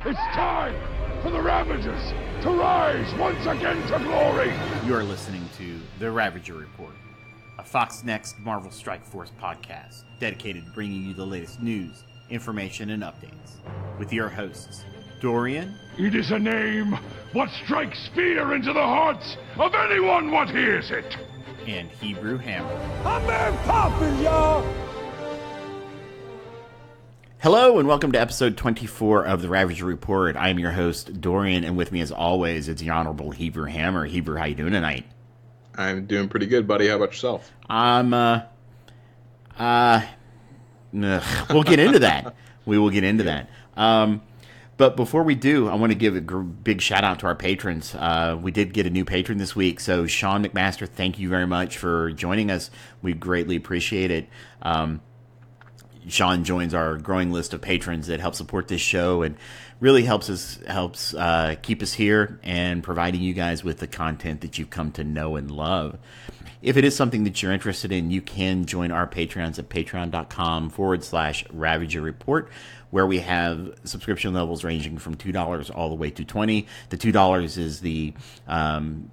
It's time for the Ravagers to rise once again to glory! You are listening to The Ravager Report, a FoxNext Marvel Strike Force podcast dedicated to bringing you the latest news, information, and updates. With your hosts, Dorian. It is a name what strikes fear into the hearts of anyone what hears it! And Hebrew Hammer. I'm man poppin', y'all! Hello and welcome to episode 24 of The Ravager Report. I am your host, Dorian, and with me as always, it's the Honorable Hebrew Hammer. Hebrew, how you doing tonight? I'm doing pretty good, buddy. How about yourself? We'll get into that. We will get into that. But before we do, I want to give a big shout out to our patrons. We did get a new patron this week, so Sean McMaster, thank you very much for joining us. We greatly appreciate it. Sean joins our growing list of patrons that help support this show and really helps keep us here and providing you guys with the content that you've come to know and love. If it is something that you're interested in, you can join our Patreons at patreon.com/Ravager Report, where we have subscription levels ranging from $2 all the way to $20. The $2 is the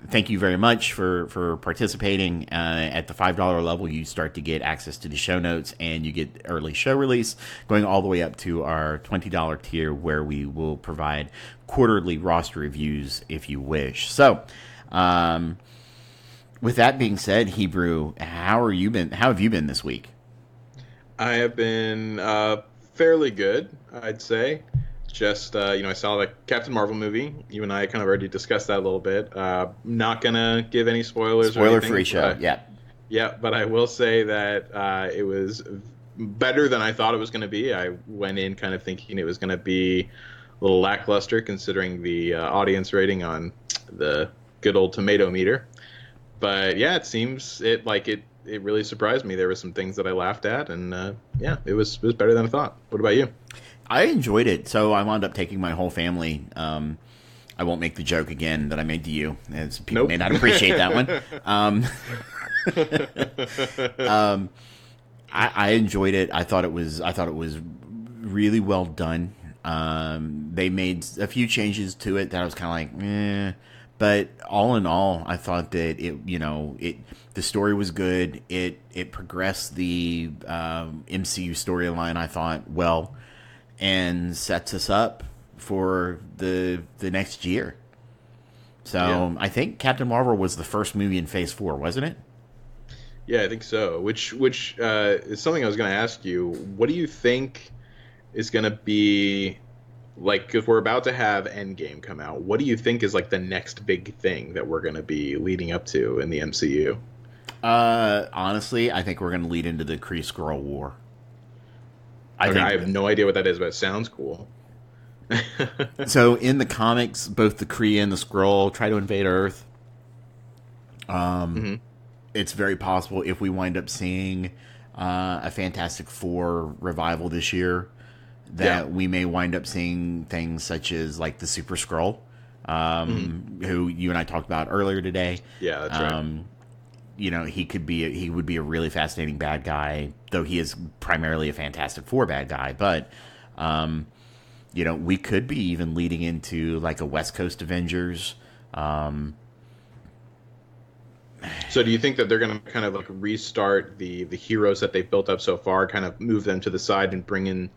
thank you very much for participating. At the $5 level, you start to get access to the show notes and you get early show release, going all the way up to our $20 tier, where we will provide quarterly roster reviews if you wish. So, with that being said, Hebrew, how have you been this week? I have been fairly good, I'd say. Just, I saw the Captain Marvel movie. You and I kind of already discussed that a little bit. Not going to give any spoilers. Spoiler-free show, yeah. Yeah, but I will say that it was better than I thought it was going to be. I went in kind of thinking it was going to be a little lackluster, considering the audience rating on the good old tomato meter. But yeah, it seems it really surprised me. There were some things that I laughed at, and it was better than I thought. What about you? I enjoyed it. So I wound up taking my whole family. I won't make the joke again that I made to you, as people may not appreciate that one. I enjoyed it. I thought it was really well done. They made a few changes to it that I was kind of like, But all in all, I thought that the story was good. It progressed the MCU storyline, I thought, well, and sets us up for the next year. So yeah. I think Captain Marvel was the first movie in Phase 4, wasn't it? Yeah, I think so. Which is something I was going to ask you. What do you think is going to be... because we're about to have Endgame come out, what do you think is the next big thing that we're going to be leading up to in the MCU? Honestly, I think we're going to lead into the Kree-Skrull War. I have no idea what that is, but it sounds cool. So in the comics, both the Kree and the Skrull try to invade Earth. It's very possible if we wind up seeing a Fantastic Four revival this year, that we may wind up seeing things such as the Super Skrull, who you and I talked about earlier today. Yeah, that's right. He would be a really fascinating bad guy, though he is primarily a Fantastic Four bad guy. But we could be even leading into a West Coast Avengers. So do you think that they're going to kind of restart the heroes that they've built up so far, kind of move them to the side and bring in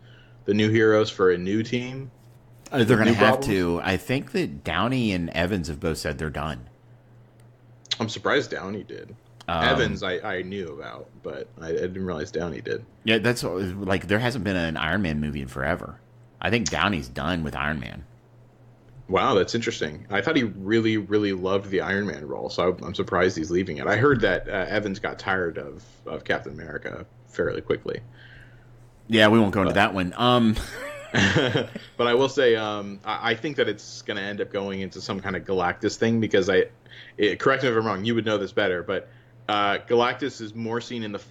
the new heroes for a new team? They're going to have to. I think that Downey and Evans have both said they're done. I'm surprised Downey did. Evans I knew about, but I didn't realize Downey did. Yeah, that's there hasn't been an Iron Man movie in forever. I think Downey's done with Iron Man. Wow, that's interesting. I thought he really, really loved the Iron Man role, so I'm surprised he's leaving it. I heard that Evans got tired of Captain America fairly quickly. Yeah, we won't go into that one. But I will say, I think that it's going to end up going into some kind of Galactus thing, because correct me if I'm wrong, you would know this better, but Galactus is more seen in the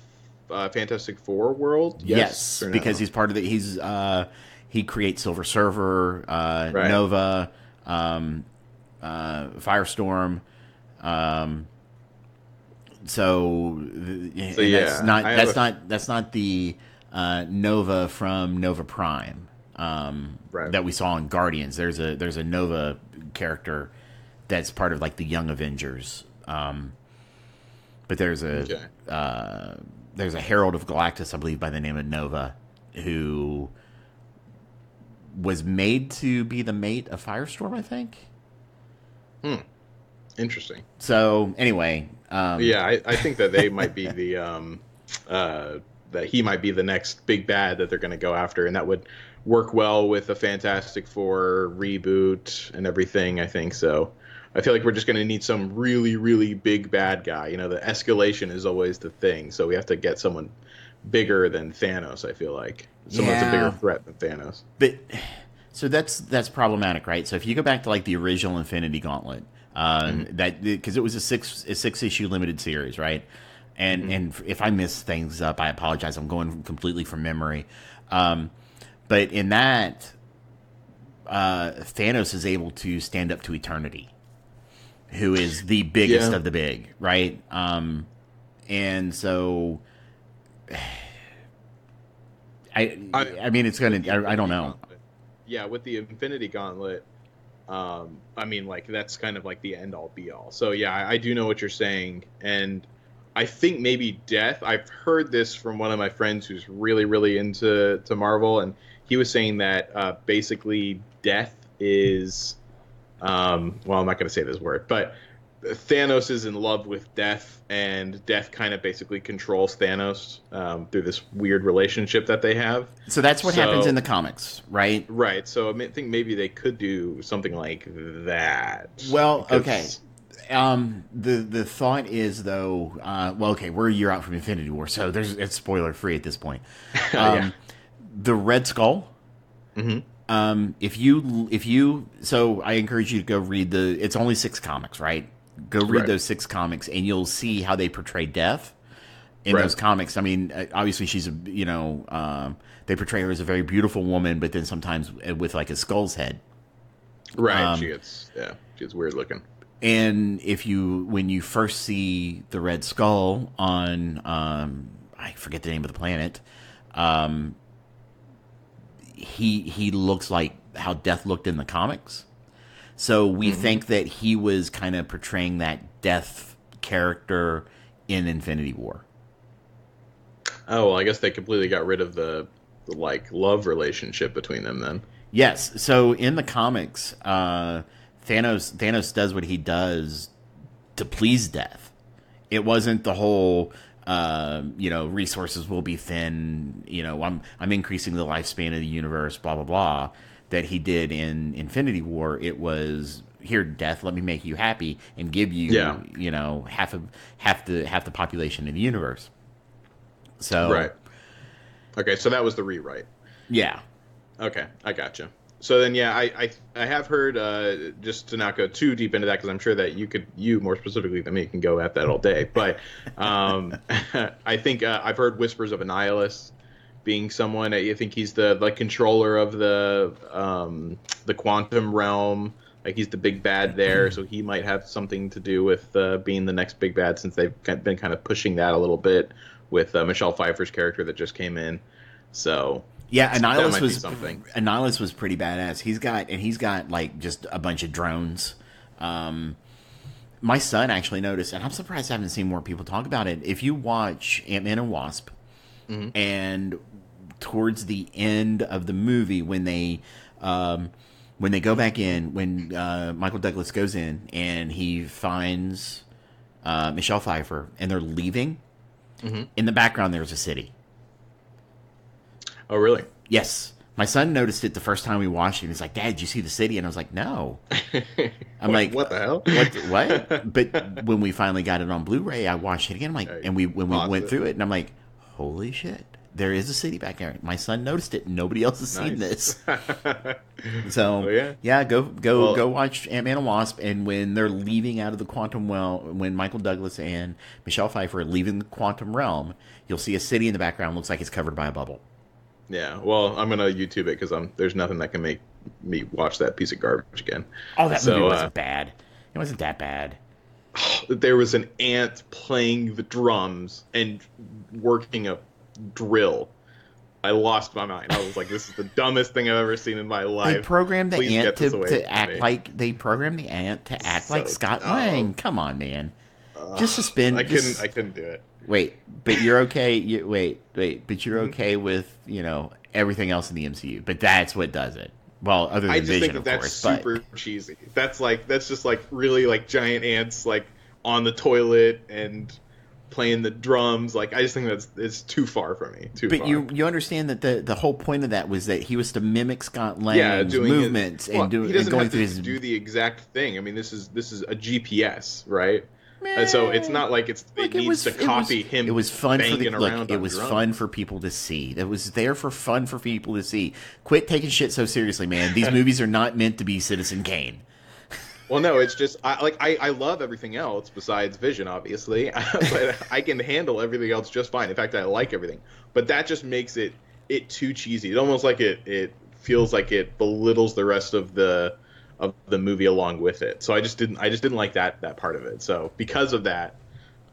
Fantastic Four world. Yes, no? Because he's part of the. He creates Silver Surfer, right. Nova, Firestorm. That's not the Nova from Nova Prime. Right. that we saw in Guardians. There's a Nova character that's part of like the Young Avengers. But there's a Herald of Galactus, I believe, by the name of Nova, who was made to be the mate of Firestorm, I think. Interesting. So anyway, I think that they might be the that he might be the next big bad that they're going to go after, and that would work well with a Fantastic Four reboot and everything. I think so. I feel like we're just going to need some really, really big bad guy. You know, the escalation is always the thing, so we have to get someone bigger than Thanos. I feel like someone that's a bigger threat than Thanos. But so that's problematic, right? So if you go back to like the original Infinity Gauntlet, that because it was a six issue limited series, right? And if I miss things up, I apologize. I'm going completely from memory. But in that, Thanos is able to stand up to Eternity, who is the biggest of the big, right? And so, I mean, it's gonna. I don't know. Yeah, with the Infinity Gauntlet, I mean, like that's kind of like the end all be all. So yeah, I do know what you're saying, and I think maybe Death. I've heard this from one of my friends who's really, really into Marvel, and he was saying that basically Death is, well, I'm not going to say this word, but Thanos is in love with Death, and Death kind of basically controls Thanos through this weird relationship that they have. So that's what happens in the comics, right? Right. So I think maybe they could do something like that. Well, okay. The thought is though, well, okay, we're a year out from Infinity War, so it's spoiler free at this point. The Red Skull. If you, so I encourage you to go read it's only 6 comics, right? Go read those 6 comics, and you'll see how they portray Death in those comics. I mean, obviously she's they portray her as a very beautiful woman, but then sometimes with like a skull's head. Right. She gets weird looking. And when you first see the Red Skull on, I forget the name of the planet, he looks like how Death looked in the comics. So we think that he was kind of portraying that Death character in Infinity War. Oh, well, I guess they completely got rid of the like love relationship between them then. Yes. So in the comics, Thanos does what he does to please Death. It wasn't the whole resources will be thin, I'm increasing the lifespan of the universe, blah blah blah, that he did in Infinity War. It was, here, Death, let me make you happy and give you half the population of the universe. So right. Okay, so that was the rewrite. Yeah. Okay, I gotcha. So then, yeah, I have heard, just to not go too deep into that, because I'm sure that you more specifically than me can go at that all day. But I think I've heard whispers of Annihilus being someone. I think he's the controller of the quantum realm. Like he's the big bad there, so he might have something to do with being the next big bad, since they've been kind of pushing that a little bit with Michelle Pfeiffer's character that just came in. So. Yeah, Annihilus was pretty badass. He's got like just a bunch of drones. My son actually noticed, and I'm surprised I haven't seen more people talk about it. If you watch Ant-Man and Wasp, and towards the end of the movie, when they go back in, when Michael Douglas goes in and he finds Michelle Pfeiffer, and they're leaving, in the background there's a city. Oh, really? Yes. My son noticed it the first time we watched it. He's like, "Dad, did you see the city?" And I was like, "No." I'm like, "What the hell? What?" But when we finally got it on Blu-ray, I watched it again. I'm like, when we went through it, and I'm like, "Holy shit! There is a city back there." My son noticed it. Nobody else has seen this. So go watch Ant-Man and Wasp. And when they're leaving out of the quantum realm, when Michael Douglas and Michelle Pfeiffer are leaving the quantum realm, you'll see a city in the background. Looks like it's covered by a bubble. Yeah, well, I'm gonna YouTube it because there's nothing that can make me watch that piece of garbage again. Oh, that movie wasn't bad. It wasn't that bad. There was an ant playing the drums and working a drill. I lost my mind. I was like, this is the dumbest thing I've ever seen in my life. They programmed the Please ant get this away to from act me. like So like Scott dumb. Lang. Come on, man. Just suspend. I couldn't do it. Wait, but you're okay. But you're Mm-hmm. okay with everything else in the MCU. But that's what does it. Well, other than I just Vision, think that of that's course. super cheesy. That's just like really like giant ants like on the toilet and playing the drums. Like I just think it's too far for me. But far. you understand that the whole point of that was that he was to mimic Scott Lang's doing movements he and doesn't going have through to his. do the exact thing. I mean, this is a GPS, right? And so it's not like it needs to copy him. It was fun for banging around. it was drums. fun for people to see. It was there for fun for people to see. Quit taking shit so seriously, man. These movies are not meant to be Citizen Kane. Well, no, it's just I love everything else besides Vision, obviously, but I can handle everything else just fine. In fact, I like everything, but that just makes it too cheesy. It almost like it feels like it belittles the rest of the movie along with it. So I just didn't like that part of it. So because of that,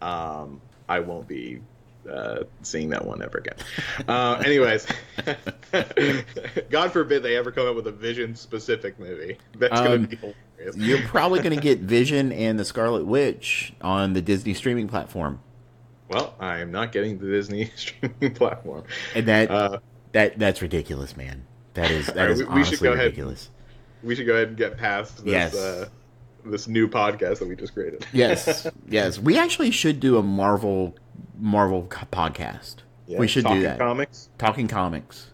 I won't be seeing that one ever again. Anyways, God forbid they ever come up with a Vision specific movie. That's gonna be hilarious. You're probably going to get Vision and the Scarlet Witch on the Disney streaming platform, Well, I am not getting the Disney streaming platform, and that's ridiculous, man. That is we honestly should go ahead. ridiculous. We should go ahead and get past this. Yes. This new podcast that we just created. Yes, yes. We actually should do a Marvel podcast. Yeah, we should do that. Talking comics.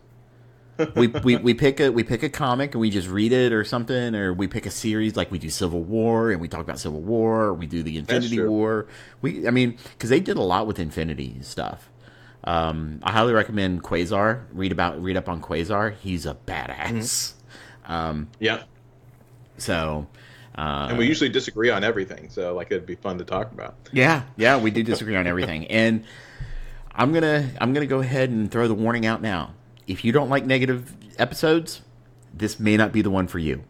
we pick a comic and we just read it or something, or we pick a series like we do Civil War and we talk about Civil War, or we do the Infinity War. Because they did a lot with Infinity stuff. I highly recommend Quasar. Read up on Quasar. He's a badass. Yeah. So. And we usually disagree on everything, so like it'd be fun to talk about. Yeah, we do disagree on everything, and I'm gonna go ahead and throw the warning out now. If you don't like negative episodes, this may not be the one for you.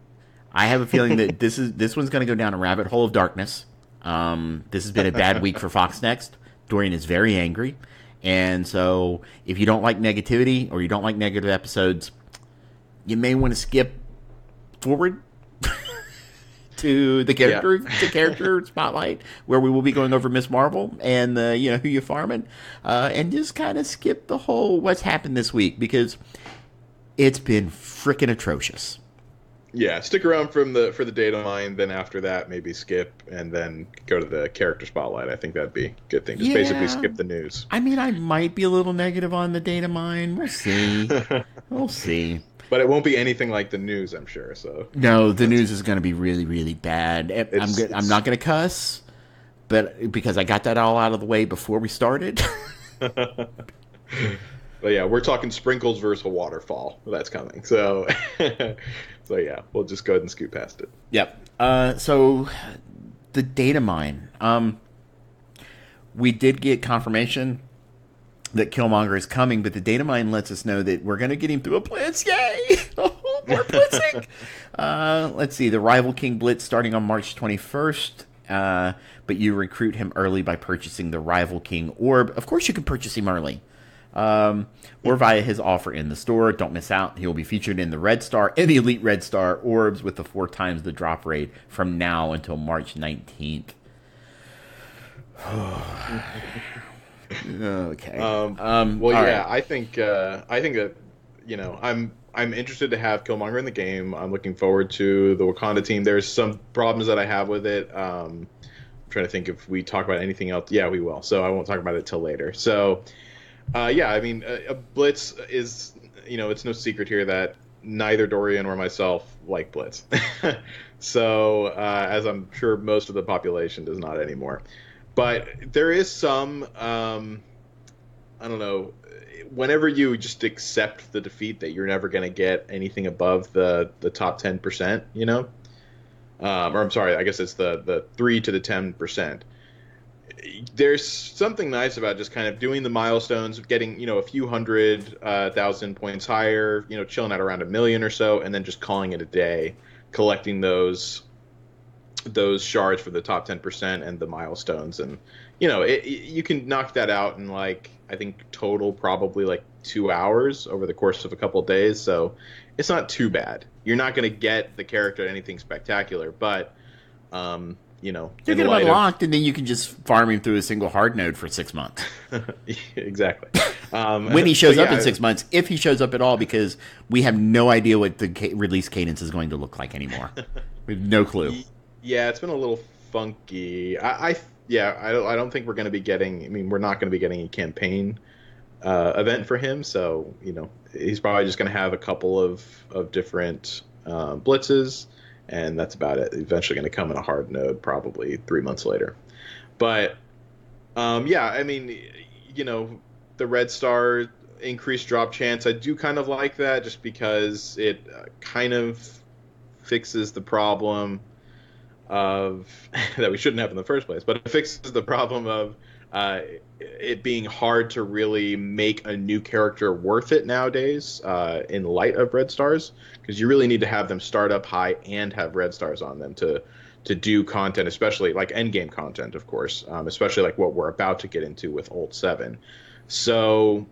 I have a feeling that this one's gonna go down a rabbit hole of darkness. This has been a bad week for FoxNext. Dorian is very angry, and so if you don't like negativity or you don't like negative episodes, you may want to skip forward to the character spotlight, where we will be going over Miss Marvel and who you farming, and just kind of skip the whole what's happened this week, because it's been freaking atrocious. Yeah, stick around for the Datamine, then after that maybe skip and then go to the character spotlight. I think that'd be a good thing. Just basically skip the news. I mean, I might be a little negative on the Datamine. We'll see. We'll see. But it won't be anything like the news, I'm sure. So no, the news is going to be really, really bad. I'm not going to cuss, but because I got that all out of the way before we started. But yeah, we're talking sprinkles versus a waterfall. That's coming. So, so yeah, we'll just go ahead and scoot past it. Yep. So the Datamine. We did get confirmation that Killmonger is coming, but the Datamine lets us know that we're going to get him through a blitz. Yay! Oh, more blitzing! Let's see. The Rival King Blitz starting on March 21st, but you recruit him early by purchasing the Rival King Orb. Of course you can purchase him early. Or via his offer in the store. Don't miss out. He will be featured in the Red Star and the Elite Red Star Orbs with the 4 times the drop rate from now until March 19th. Okay. Well, yeah, right. I think that I'm interested to have Killmonger in the game. I'm looking forward to the Wakanda team. There's some problems that I have with it. I'm trying to think if we talk about anything else. Yeah, we will. So I won't talk about it till later. So, yeah, I mean, a Blitz is, it's no secret here that neither Dorian or myself like Blitz. So, as I'm sure most of the population does not anymore. But there is some, I don't know, whenever you just accept the defeat that you're never going to get anything above the top 10%, or I'm sorry, I guess it's the 3 to the 10%. There's something nice about just kind of doing the milestones, getting, a few 100,000 points higher, chilling at around 1 million or so, and then just calling it a day, collecting those shards for the top 10% and the milestones, and you can knock that out in like I think total probably like 2 hours over the course of a couple of days. So it's not too bad. You're not going to get the character anything spectacular, but You get him unlocked, and then you can just farm him through a single hard node for 6 months. Exactly. When he shows up in 6 months, if he shows up at all, because we have no idea what the release cadence is going to look like anymore. We have no clue. Yeah, it's been a little funky. I don't think we're going to be getting. I mean, we're not going to be getting a campaign event for him. So he's probably just going to have a couple of different blitzes. And that's about it. Eventually going to come in a hard node probably 3 months later. But, I mean, the Red Star increased drop chance, I do kind of like that just because it kind of fixes the problem of that we shouldn't have in the first place. But it fixes the problem of it being hard to really make a new character worth it nowadays in light of red stars, because you really need to have them start up high and have red stars on them to do content, especially like endgame content, of course, especially like what we're about to get into with Ult 7. So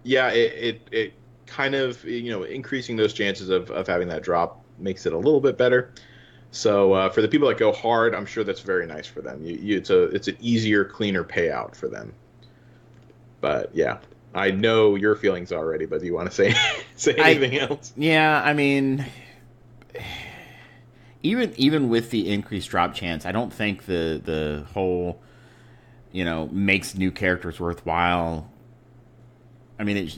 yeah, it kind of increasing those chances of having that drop makes it a little bit better. So for the people that go hard, I'm sure that's very nice for them. It's an easier, cleaner payout for them. But yeah, I know your feelings already. But do you want to say anything else? Yeah, I mean, even with the increased drop chance, I don't think the whole makes new characters worthwhile. I mean,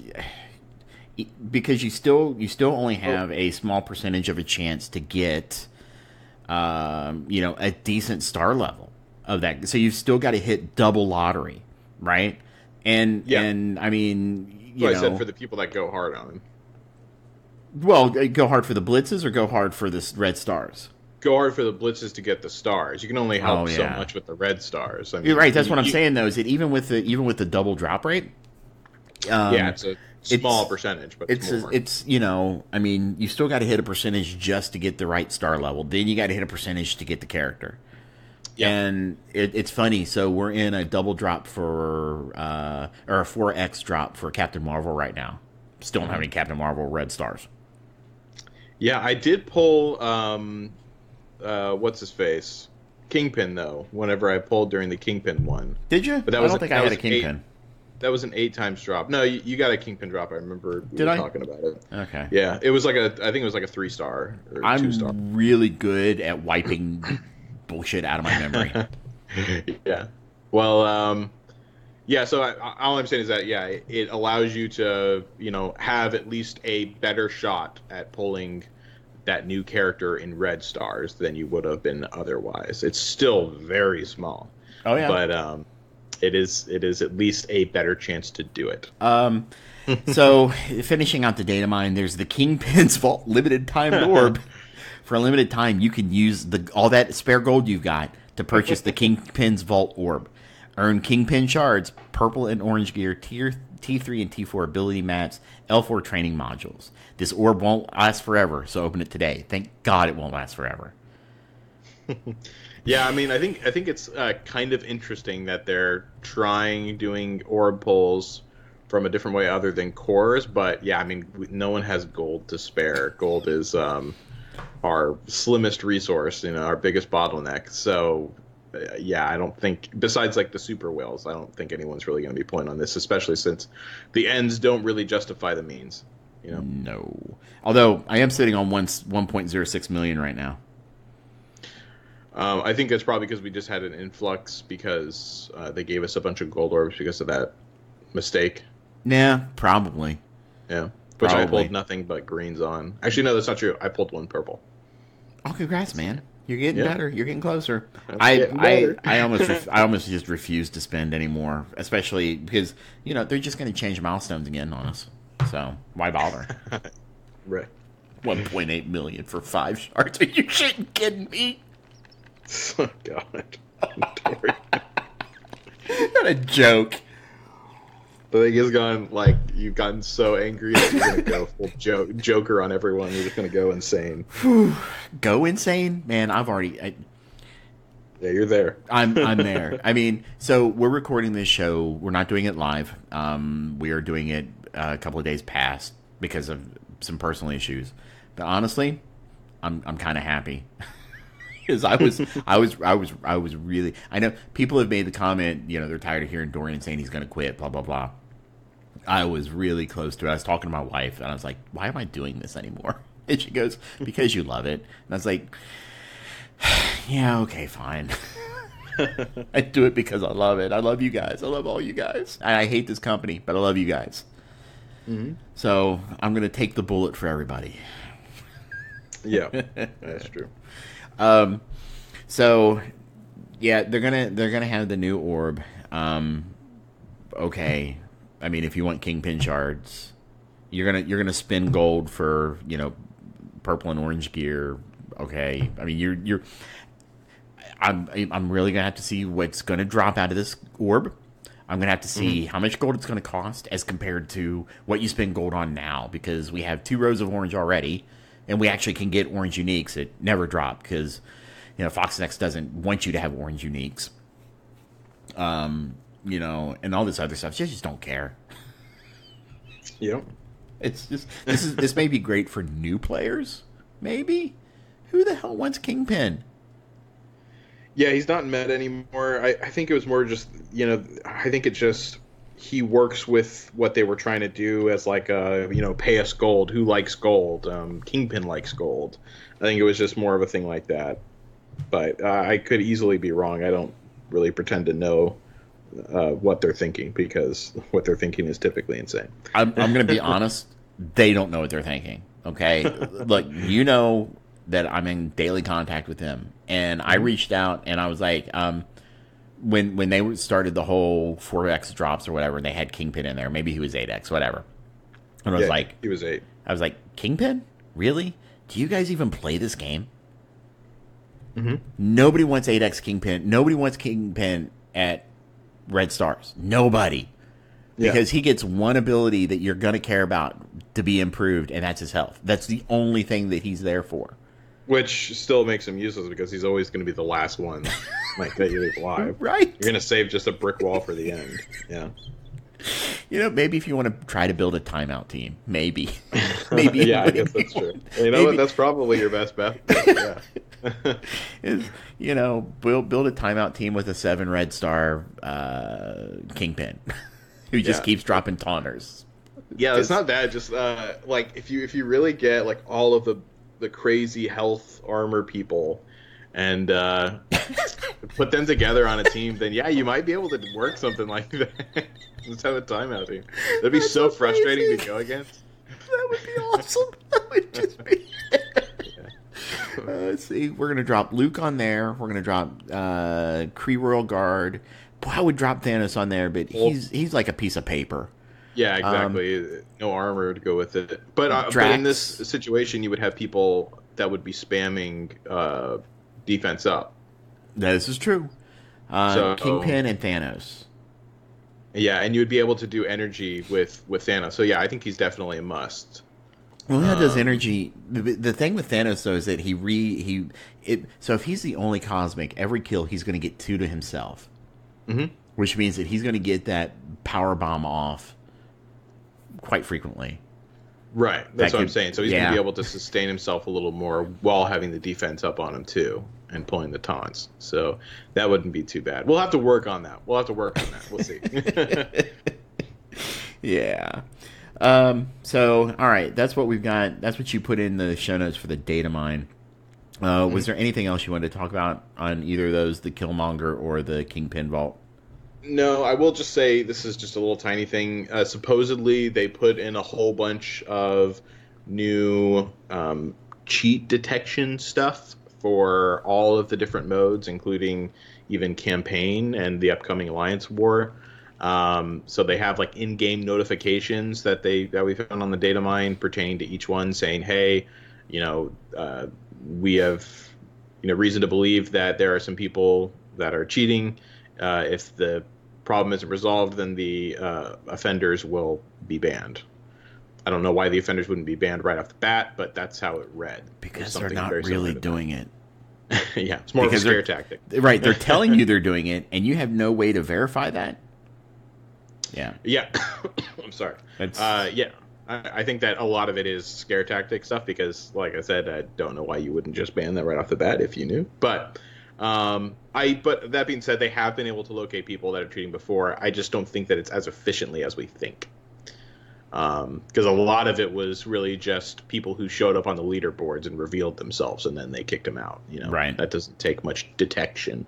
because you still only have a small percentage of a chance to get a decent star level of that. So you've still got to hit double lottery, right? And I mean, I said for the people that go hard on him. Well, go hard for the blitzes or go hard for the red stars? Go hard for the blitzes to get the stars. You can only help so much with the red stars. I mean, you're right. That's what I'm saying, though. Is that even with the double drop rate? It's a small percentage, but it's I mean, you still got to hit a percentage just to get the right star level. Then you got to hit a percentage to get the character. Yeah. And it's funny. So we're in a double drop or a 4x drop for Captain Marvel right now. Still don't have any Captain Marvel red stars. Yeah, I did pull what's his face? Kingpin, though, whenever I pulled during the Kingpin one. Did you? But I don't think I had a Kingpin. That was an 8 times drop. No, you got a Kingpin drop. I remember we were talking about it. Okay. Yeah, it was I think it was like a 3-star or 2-star. I'm really good at wiping bullshit out of my memory. Yeah. Well, so all I'm saying is that, it allows you to, have at least a better shot at pulling that new character in red stars than you would have been otherwise. It's still very small. Oh, yeah. But it is at least a better chance to do it. So, finishing out the Datamine, there's the Kingpin's Vault limited time orb. For a limited time, you can use all that spare gold you've got to purchase the Kingpin's Vault orb. Earn Kingpin shards, purple and orange gear, tier T3 and T4 ability mats, L4 training modules. This orb won't last forever, so open it today. Thank God it won't last forever. Yeah, I mean, I think it's kind of interesting that they're doing orb pulls from a different way other than cores, but yeah, I mean, no one has gold to spare. Gold is our slimmest resource, our biggest bottleneck. So yeah, I don't think, besides like the super whales, I don't think anyone's really going to be pulling on this, especially since the ends don't really justify the means. No. Although I am sitting on 1.06 million right now. I think that's probably because we just had an influx because they gave us a bunch of gold orbs because of that mistake. Yeah, probably. Yeah, which I pulled nothing but greens on. Actually, no, that's not true. I pulled one purple. Oh, congrats, man! You're getting better. You're getting closer. I almost just refuse to spend anymore, especially because they're just going to change milestones again on us. So why bother? Right. 1.8 million for 5 shards. Are you kidding me? Oh, God. Dorian. Not a joke. The thing is gone, like, you've gotten so angry that you're going to go full Joker on everyone. You're just going to go insane. Go insane? Man, I've already... Yeah, you're there. I'm there. I mean, so we're recording this show. We're not doing it live. We are doing it a couple of days past because of some personal issues. But honestly, I'm kind of happy because I was really. I know people have made the comment. They're tired of hearing Dorian saying he's going to quit. Blah blah blah. I was really close to it. I was talking to my wife, and I was like, "Why am I doing this anymore?" And she goes, "Because you love it." And I was like, "Yeah, okay, fine." I do it because I love it. I love you guys. I love all you guys. I hate this company, but I love you guys. Mm-hmm. So I'm going to take the bullet for everybody. Yeah, that's true. So yeah, they're gonna have the new orb. Okay. I mean, if you want Kingpin shards, you're gonna spend gold for purple and orange gear. Okay. I mean, I'm really gonna have to see what's gonna drop out of this orb. I'm gonna have to see how much gold it's gonna cost as compared to what you spend gold on now, because we have 2 rows of orange already, and we actually can get orange uniques that never drop because FoxNext doesn't want you to have orange uniques. And all this other stuff. You just don't care. Yep. It's just this may be great for new players. Maybe. Who the hell wants Kingpin? Yeah, he's not in meta anymore. I think it was more just I think it just he works with what they were trying to do as like a pay us gold. Who likes gold? Kingpin likes gold. I think it was just more of a thing like that. But I could easily be wrong. I don't really pretend to know what they're thinking, because what they're thinking is typically insane. I'm going to be honest. They don't know what they're thinking. Okay, look, that I'm in daily contact with them, and I reached out and I was like, when they started the whole 4x drops or whatever, and they had Kingpin in there. Maybe he was 8x, whatever. And I was like, he was 8. I was like, Kingpin? Really? Do you guys even play this game? Mm-hmm. Nobody wants 8x Kingpin. Nobody wants Kingpin at Red Stars. Nobody. Because he gets one ability that you're going to care about to be improved, and that's his health. That's the only thing that he's there for. Which still makes him useless, because he's always going to be the last one that you leave alive. Right. You're going to save just a brick wall for the end. Yeah. Maybe if you want to try to build a timeout team. Maybe. Maybe. Yeah, I guess that's true. You know what? That's probably your best bet. Yeah. Build a timeout team with a 7 red star Kingpin who just keeps dropping taunters. Yeah, it's not bad. Just if you really get like all of the crazy health armor people and put them together on a team, then you might be able to work something like that. Just have a timeout team. That'd be so frustrating to go against. That would be awesome. That would just be. Let's see. We're gonna drop Luke on there. We're gonna drop Kree Royal Guard. Boy, I would drop Thanos on there, but he's like a piece of paper. Yeah, exactly. No armor to go with it. But in this situation, you would have people that would be spamming defense up. This is true. Kingpin and Thanos. Yeah, and you would be able to do energy with Thanos. So yeah, I think he's definitely a must. Well, he does energy. The thing with Thanos though is that so if he's the only cosmic, every kill he's going to get 2 to himself, which means that he's going to get that power bomb off quite frequently. Right, that's what I'm saying. So he's going to be able to sustain himself a little more while having the defense up on him too, and pulling the taunts. So that wouldn't be too bad. We'll have to work on that. We'll see. Yeah. So, all right, that's what we've got. That's what you put in the show notes for the Datamine. Was there anything else you wanted to talk about on either of those, the Killmonger or the Kingpin Vault? No, I will just say this is just a little tiny thing. Supposedly, they put in a whole bunch of new cheat detection stuff for all of the different modes, including even campaign and the upcoming Alliance War. So they have like in-game notifications that we found on the Datamine pertaining to each one, saying, "Hey, we have reason to believe that there are some people that are cheating. If the problem isn't resolved, then the offenders will be banned." I don't know why the offenders wouldn't be banned right off the bat, but that's how it read. Because they're not really doing it. Yeah, it's more because of a scare tactic. Right, they're telling you they're doing it, and you have no way to verify that. Yeah. Yeah. I'm sorry. Yeah. I think that a lot of it is scare tactic stuff because, like I said, I don't know why you wouldn't just ban that right off the bat if you knew. But but that being said, they have been able to locate people that are cheating before. I just don't think that it's as efficiently as we think. Because a lot of it was really just people who showed up on the leaderboards and revealed themselves, and then they kicked them out. Right. That doesn't take much detection.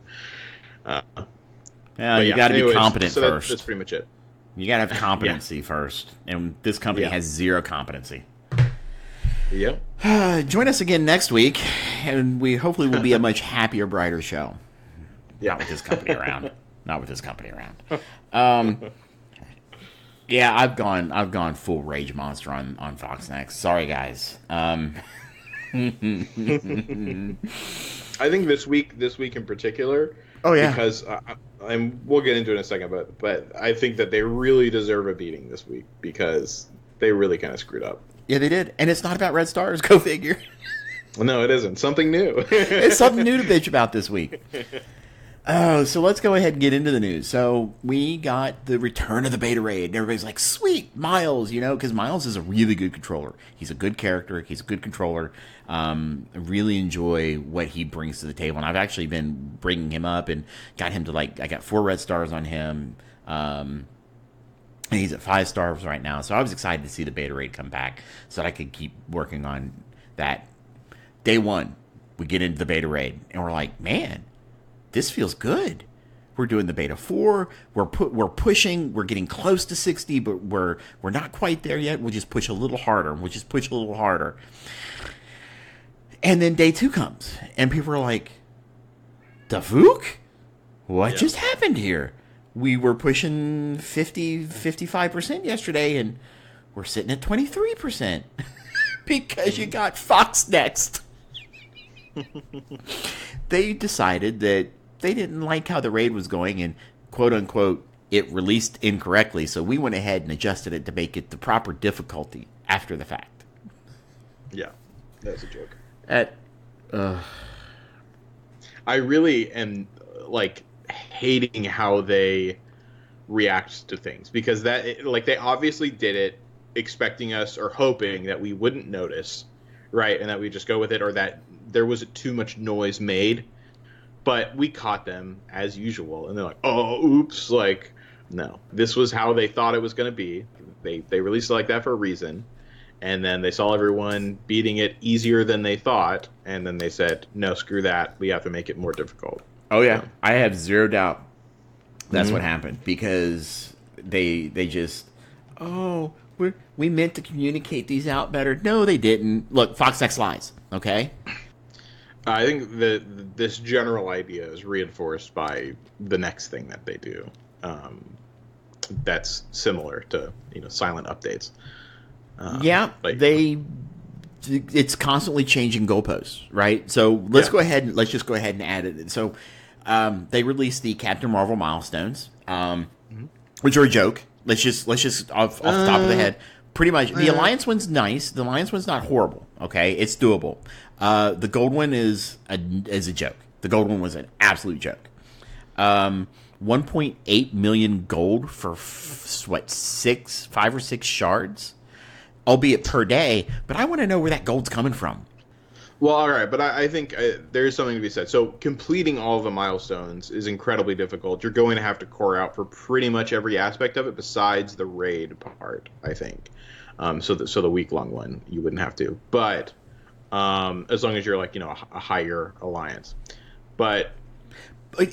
Yeah, you got to be competent first. That's pretty much it. You got to have competency first, and this company has zero competency. Yep. Join us again next week, and we hopefully will be a much happier, brighter show. Yeah. Not with this company around. Not with this company around. Yeah, I've gone full rage monster on FoxNext. Sorry, guys. I think this week in particular. Oh yeah. Because we'll get into it in a second, but I think that they really deserve a beating this week because they really kind of screwed up. Yeah, they did, and it's not about red stars. Go figure. No, it isn't. Something new. It's something new to bitch about this week. Oh, so let's go ahead and get into the news. So we got the return of the beta raid. And everybody's like, sweet, Miles, because Miles is a really good controller. He's a good character. He's a good controller. I really enjoy what he brings to the table. And I've actually been bringing him up and got him to I got 4 red stars on him. And he's at 5 stars right now. So I was excited to see the beta raid come back so that I could keep working on that. Day 1, we get into the beta raid. And we're like, man, this feels good. We're doing the beta 4. We're pushing. We're getting close to 60, but we're not quite there yet. We'll just push a little harder. And then day 2 comes, and people are like, "The fook? What just happened here? We were pushing 55% yesterday, and we're sitting at 23% because you got FoxNext." They decided that they didn't like how the raid was going and, quote unquote, it released incorrectly. So we went ahead and adjusted it to make it the proper difficulty after the fact. Yeah, that's a joke. I really am hating how they react to things because they obviously did it expecting us or hoping that we wouldn't notice, right, and that we just go with it, or that there was too much noise made. But we caught them as usual, and they're like, "Oh, oops!" No, this was how they thought it was going to be. They released it like that for a reason, and then they saw everyone beating it easier than they thought, and then they said, "No, screw that. We have to make it more difficult." Oh yeah, I have zero doubt that's what happened because they just we meant to communicate these out better. No, they didn't. Look, FoxNext lies. Okay. I think that this general idea is reinforced by the next thing that they do. That's similar to silent updates. It's constantly changing goalposts, right? So let's just go ahead and add it. So they released the Captain Marvel milestones, which are a joke. Let's just off the top of the head. Pretty much, the Alliance one's nice. The Alliance one's not horrible. Okay, it's doable. The gold one is a joke. The gold one was an absolute joke. 1.8 million gold for 5 or 6 shards, albeit per day. But I want to know where that gold's coming from. Well, all right, but I think there is something to be said. So completing all of the milestones is incredibly difficult. You're going to have to core out for pretty much every aspect of it besides the raid part, I think. So the week-long one, you wouldn't have to. But as long as you're a higher alliance. But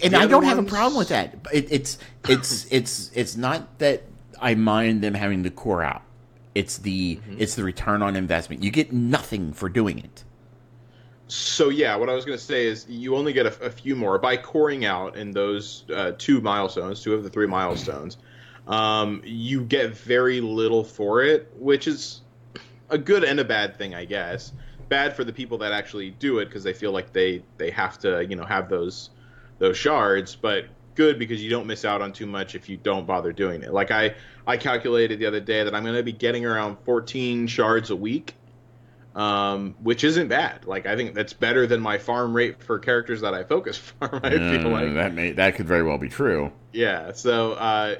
and I don't have a problem with that. It's not that I mind them having to core out. It's the return on investment. You get nothing for doing it. So yeah, what I was going to say is you only get a few more by coring out in those 2 milestones, 2 of the 3 milestones. You get very little for it, which is a good and a bad thing, I guess. Bad for the people that actually do it because they feel like they have to have those shards, but good because you don't miss out on too much if you don't bother doing it. I calculated the other day that I'm going to be getting around 14 shards a week. which isn't bad. Like, I think that's better than my farm rate for characters that I focus farm. I feel like that could very well be true. Yeah. So I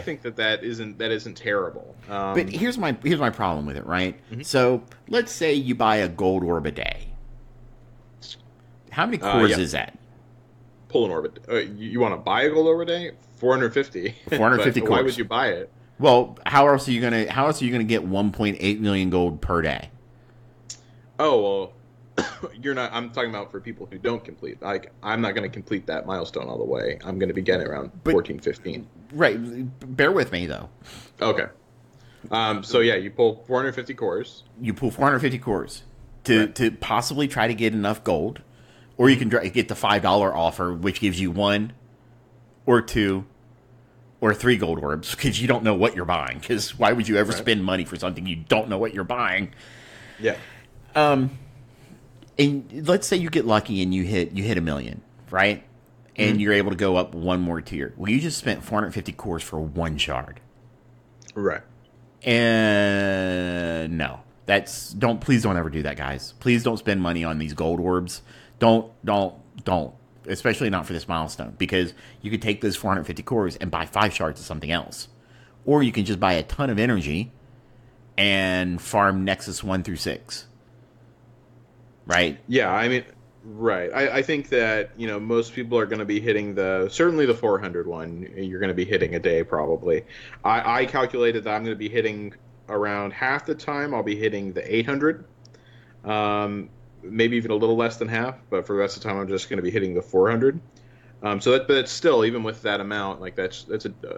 think that isn't terrible. But here's my problem with it, right? Mm-hmm. So let's say you buy a gold orb a day. How many cores is that? Pull an orbit. You want to buy a gold orb a day? 450. 450 cores. Why would you buy it? Well, how else are you gonna get 1.8 million gold per day? Oh well, you're not. I'm talking about for people who don't complete. Like, I'm not going to complete that milestone all the way. I'm going to be getting around 14, 15. Right. Bear with me though. Okay. So yeah, you pull 450 cores. You pull 450 cores to possibly try to get enough gold. Or you can get the $5 offer, which gives you 1 or 2 or 3 gold orbs, because you don't know what you're buying. Because why would you ever spend money for something you don't know what you're buying? Yeah. And let's say you get lucky and you hit $1 million, right? And you're able to go up one more tier. Well, you just spent 450 cores for 1 shard. Right. And no, please don't ever do that, guys. Please don't spend money on these gold orbs. Don't, especially not for this milestone, because you could take those 450 cores and buy 5 shards of something else. Or you can just buy a ton of energy and farm Nexus 1 through 6. Right? Yeah, I mean, right. I think that, most people are going to be hitting certainly the 400 one, you're going to be hitting a day probably. I calculated that I'm going to be hitting around half the time, I'll be hitting the 800. Maybe even a little less than half, but for the rest of the time, I'm just going to be hitting the 400. But it's still, even with that amount, like that's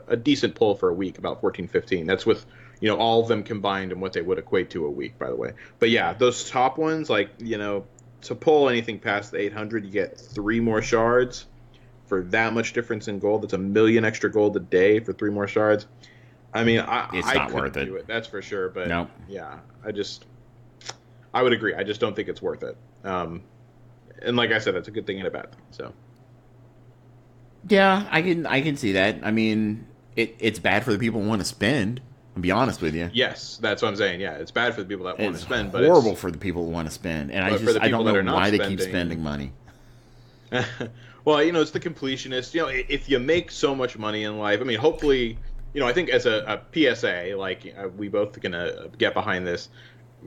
a decent pull for a week, about 14, 15. That's with, all of them combined and what they would equate to a week, by the way. But yeah, those top ones, like, to pull anything past the 800, you get 3 more shards for that much difference in gold. That's 1 million extra gold a day for 3 more shards. I mean, it's not worth it. Do it, that's for sure. But no. Yeah, I would agree. I just don't think it's worth it. And like I said, that's a good thing and a bad thing. So. Yeah, I can see that. I mean, it's bad for the people who want to spend. I'll be honest with you. Yes, that's what I'm saying. Yeah, it's bad for the people that want to spend, but horrible for the people who want to spend. And I don't know why they keep spending money. Well, it's the completionist. If you make so much money in life, I mean, hopefully, I think as a PSA, like we both gonna get behind this.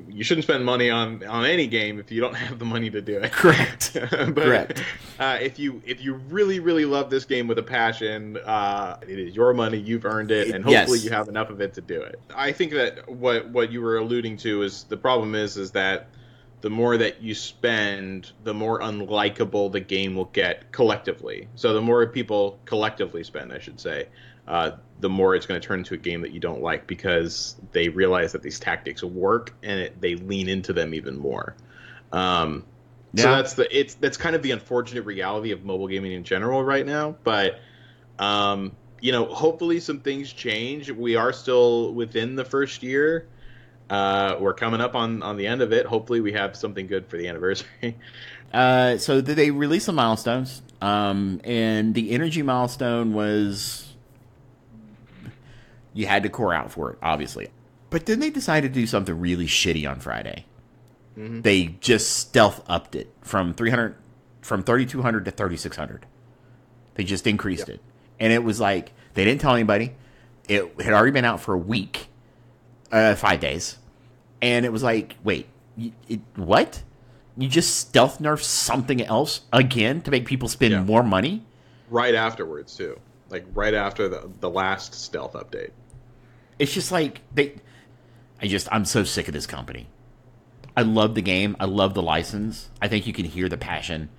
You shouldn't spend money on any game if you don't have the money to do it. Correct. But, Correct. If you really, really love this game with a passion, it is your money. You've earned it, and hopefully you have enough of it to do it. I think that what you were alluding to is the problem is that the more that you spend, the more unlikable the game will get collectively. So the more people collectively spend, I should say, the more it's going to turn into a game that you don't like, because they realize that these tactics work and they lean into them even more. So that's kind of the unfortunate reality of mobile gaming in general right now. But hopefully some things change. We are still within the first year. We're coming up on the end of it. Hopefully we have something good for the anniversary. So they released some milestones, and the energy milestone was, you had to core out for it, obviously. But then they decided to do something really shitty on Friday. Mm-hmm. They just stealth upped it from 3,200 to 3,600. They just increased it. And it was like, they didn't tell anybody. It had already been out for a week, 5 days. And it was like, wait, what? You just stealth nerf something else again to make people spend more money? Right afterwards, too. Like, right after the last stealth update. It's just like, I'm so sick of this company. I love the game. I love the license. I think you can hear the passion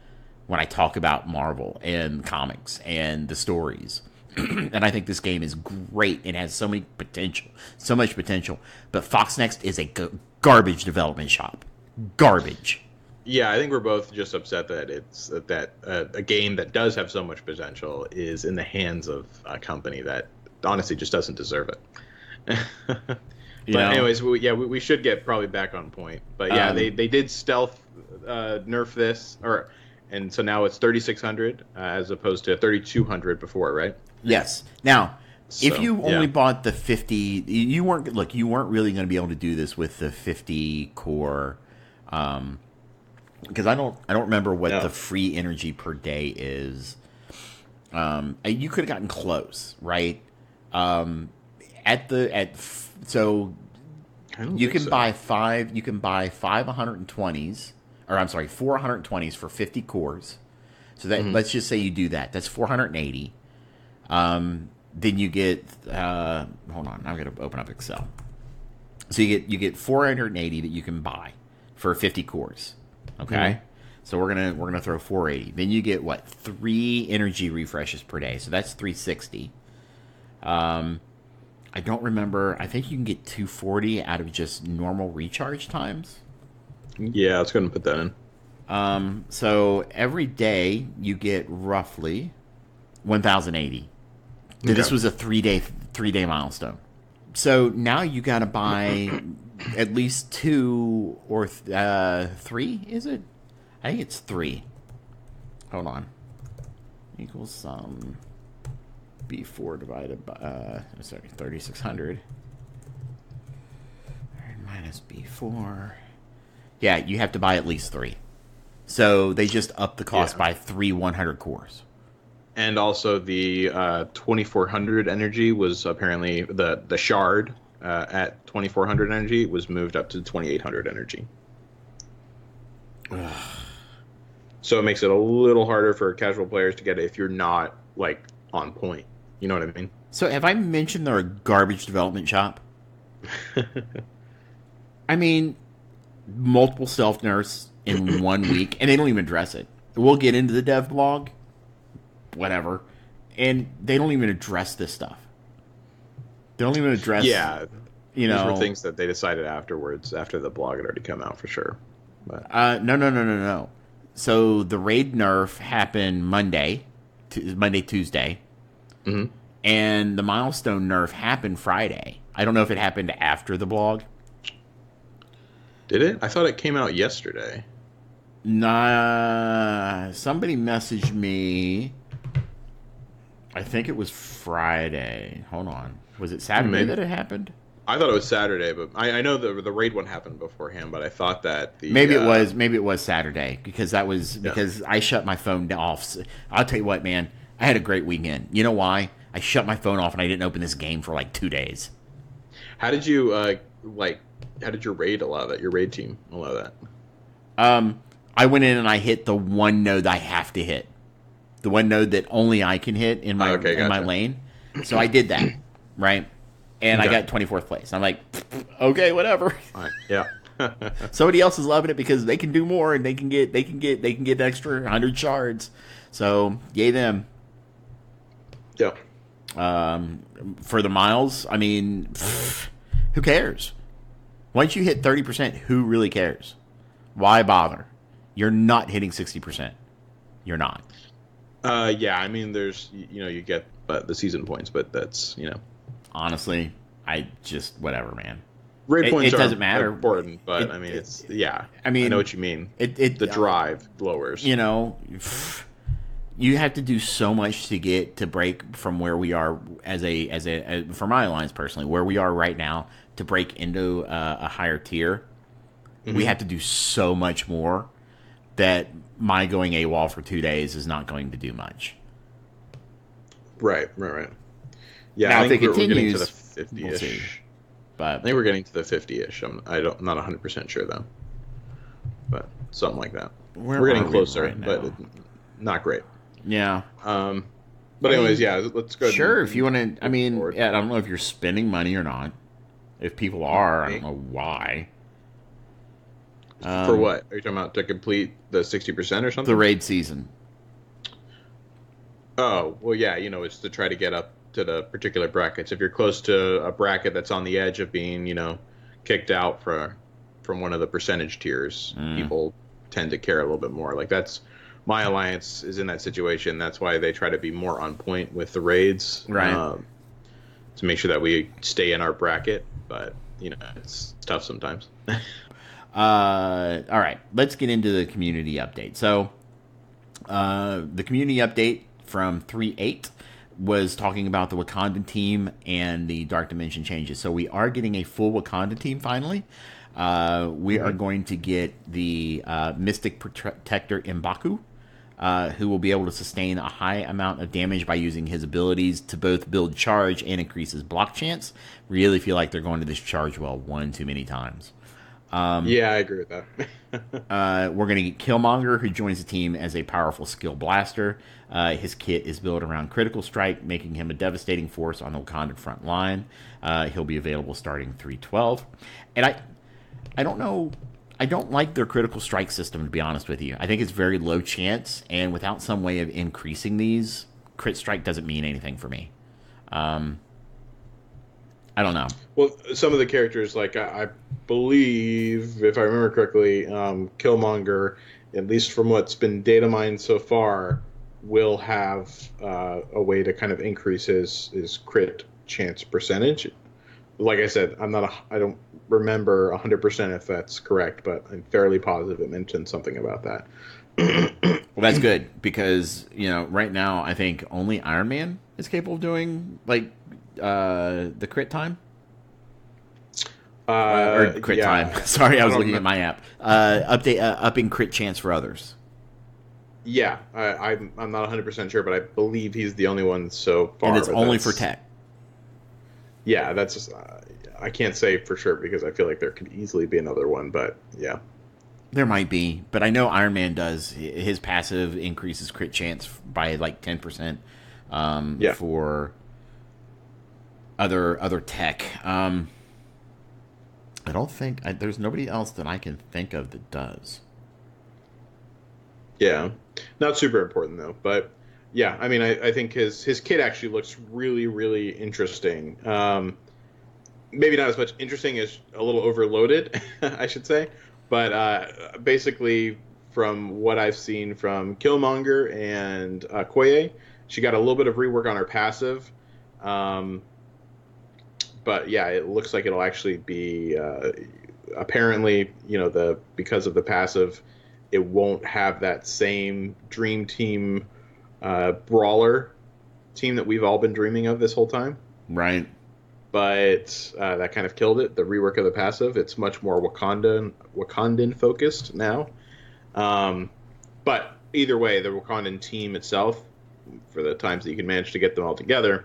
when I talk about Marvel and comics and the stories. And I think this game is great and has so much potential. But FoxNext is a garbage development shop. Garbage. Yeah, I think we're both just upset that it's a game that does have so much potential is in the hands of a company that honestly just doesn't deserve it. Anyways, we should get probably back on point. But yeah, they did stealth nerf this, and so now it's 3,600 as opposed to 3,200 before, right? Yes. Now, So, if you only bought the 50, you weren't really going to be able to do this with the 50 core, because I don't remember what the free energy per day is. You could have gotten close, right? So you can buy five 120s, or I'm sorry, 4 120s for 50 cores. So that let's just say you do that. That's 480. Then you get hold on, I'm going to open up Excel. So you get 480 that you can buy for 50 cores. Okay? So we're going to throw 480. Then you get what? 3 energy refreshes per day. So that's 360. I don't remember. I think you can get 240 out of just normal recharge times. Yeah, I was going to put that in. So every day you get roughly 1,080. Okay. This was a 3-day milestone. So now you got to buy at least 2 or 3. Is it? I think it's 3. Hold on. Equals B4 divided by 3,600 minus B4. Yeah, you have to buy at least 3. So they just upped the cost by 3 100 cores. And also the 2,400 energy was apparently the shard at 2,400 energy was moved up to 2,800 energy. So it makes it a little harder for casual players to get it if you're not like on point. You know what I mean? So have I mentioned they're a garbage development shop? I mean, multiple self nerfs in 1 week, and they don't even address it. We'll get into the dev blog, whatever, and they don't even address this stuff. They don't even address. Yeah, these were things that they decided afterwards, after the blog had already come out for sure. But No. So the raid nerf happened Monday, Tuesday, and the milestone nerf happened Friday. I don't know if it happened after the blog. Did it? I thought it came out yesterday. Nah, somebody messaged me. I think it was Friday. Hold on. Was it Saturday that it happened? I thought it was Saturday, but I know the raid one happened beforehand. But I thought that maybe it was Saturday because because I shut my phone off. I'll tell you what, man, I had a great weekend. You know why? I shut my phone off and I didn't open this game for like 2 days. How did you How did your raid allow that? Your raid team allow that? I went in and I hit the one node I have to hit, the one node that only I can hit in my my lane. So I did that, right? And I got 24th place. I'm like, okay, whatever. Right. Yeah. Somebody else is loving it because they can do more and they can get an extra 100 shards. So yay them. Yeah. For the miles, I mean, who cares? Once you hit 30%, who really cares? Why bother? You're not hitting 60%. You're not. Yeah, I mean, there's, you get the season points, but that's, Honestly, I just, whatever, man. Raid points doesn't matter. Important, but I mean, I know what you mean. The drive lowers. You have to do so much to break from where we are for my alliance personally, where we are right now to break into a higher tier. Mm-hmm. We have to do so much more that my going AWOL for 2 days is not going to do much. Right. Yeah, now, I think we're getting to the 50-ish. We'll see. But I think we're getting to the 50-ish. I'm not 100% sure though, but something like that. We're getting closer, right, but not great. Yeah. But anyways, let's go. Sure, if you want to. I mean, I don't know if you're spending money or not. If people are, I don't know why. For what? Are you talking about to complete the 60% or something? The raid season. Oh, well, yeah, it's to try to get up to the particular brackets. If you're close to a bracket that's on the edge of being, kicked out from one of the percentage tiers, people tend to care a little bit more. Like my alliance is in that situation. That's why they try to be more on point with the raids. Right. To make sure that we stay in our bracket. But, it's tough sometimes. All right, let's get into the community update. So, the community update from 3.8 was talking about the Wakandan team and the Dark Dimension changes. So we are getting a full Wakanda team finally. We are going to get the Mystic Protector M'Baku, who will be able to sustain a high amount of damage by using his abilities to both build charge and increase his block chance. Really feel like they're going to this charge well one too many times. Yeah, I agree with that. We're going to get Killmonger, who joins the team as a powerful skill blaster. His kit is built around Critical Strike, making him a devastating force on the Wakandan front line. He'll be available starting 3/12. And I don't know. I don't like their Critical Strike system, to be honest with you. I think it's very low chance, and without some way of increasing these, Crit Strike doesn't mean anything for me. I don't know. Well, some of the characters, like I believe, if I remember correctly, Killmonger, at least from what's been data mined so far, will have a way to kind of increase his crit chance percentage. Like I said, I don't remember 100% if that's correct, but I'm fairly positive it mentioned something about that. Well, that's good, because, right now I think only Iron Man is capable of doing the crit time. Or crit time. Sorry, I was looking at my app. Upping crit chance for others. Yeah, I'm not 100% sure, but I believe he's the only one so far. And it's only for tech. Yeah, that's just, I can't say for sure because I feel like there could easily be another one, but yeah. There might be, but I know Iron Man does. His passive increases crit chance by like 10% for other tech. I don't think there's nobody else that I can think of that does. Yeah, not super important though, but yeah, I mean, I think his kit actually looks really, really interesting. Maybe not as much interesting as a little overloaded, I should say. But basically, from what I've seen from Killmonger and Okoye, she got a little bit of rework on her passive. But yeah, it looks like it'll actually be apparently, because of the passive, it won't have that same Dream Team brawler team that we've all been dreaming of this whole time. Right. But that kind of killed it. The rework of the passive, it's much more Wakandan focused now. But either way, the Wakandan team itself, for the times that you can manage to get them all together,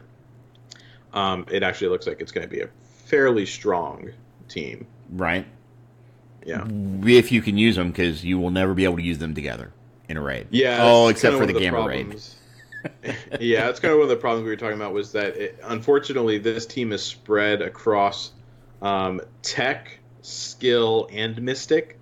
it actually looks like it's going to be a fairly strong team. Right. Yeah. If you can use them, because you will never be able to use them together in a raid. Yeah. Except for the Gamma raid. Yeah, that's kind of one of the problems we were talking about, was that unfortunately this team is spread across tech, skill, and mystic.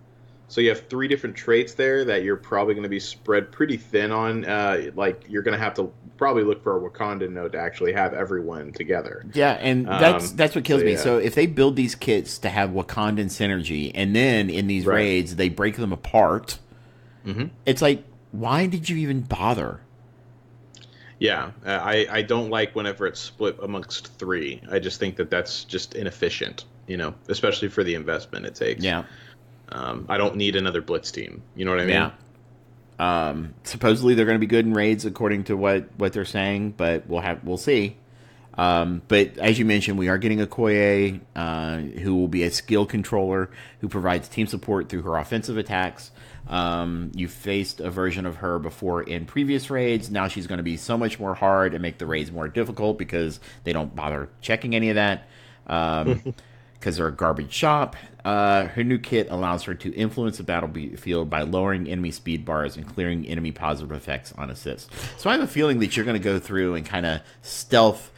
So you have 3 different traits there that you're probably going to be spread pretty thin on. You're going to have to probably look for a Wakanda node to actually have everyone together. Yeah, and that's what kills me. So if they build these kits to have Wakandan synergy, and then in these raids they break them apart, it's like, why did you even bother? Yeah, I don't like whenever it's split amongst 3. I just think that that's just inefficient, especially for the investment it takes. Yeah. I don't need another Blitz team. You know what I mean? Yeah. Supposedly they're going to be good in raids according to what they're saying, but we'll see. But as you mentioned, we are getting Okoye, who will be a skill controller who provides team support through her offensive attacks. You faced a version of her before in previous raids. Now she's going to be so much more hard and make the raids more difficult because they don't bother checking any of that. Because they're a garbage shop. Her new kit allows her to influence the battlefield by lowering enemy speed bars and clearing enemy positive effects on assists. So I have a feeling that you're going to go through and kind of stealth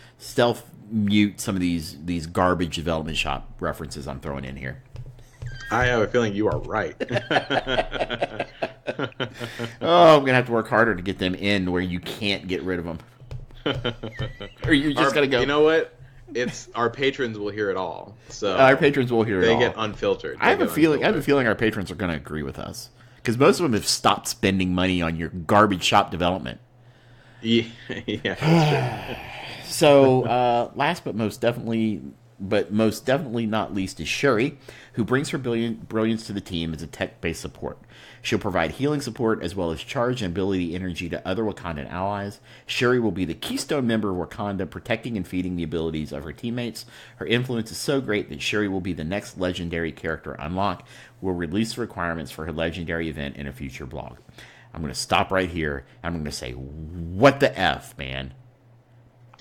mute some of these garbage development shop references I'm throwing in here. I have a feeling you are right. Oh, I'm going to have to work harder to get them in where you can't get rid of them. Or you're just going to go... You know what? It's our patrons will hear it all. So our patrons will hear it all. They get unfiltered. I have a feeling our patrons are going to agree with us, because most of them have stopped spending money on your garbage shop development. Yeah, that's true. So, last but most definitely but most definitely not least is Shuri, who brings her brilliance to the team as a tech-based support. She'll provide healing support as well as charge and ability energy to other Wakandan allies. Shuri will be the keystone member of Wakanda, protecting and feeding the abilities of her teammates. Her influence is so great that Shuri will be the next legendary character unlock. We'll release the requirements for her legendary event in a future blog. I'm going to stop right here. I'm going to say, what the F, man?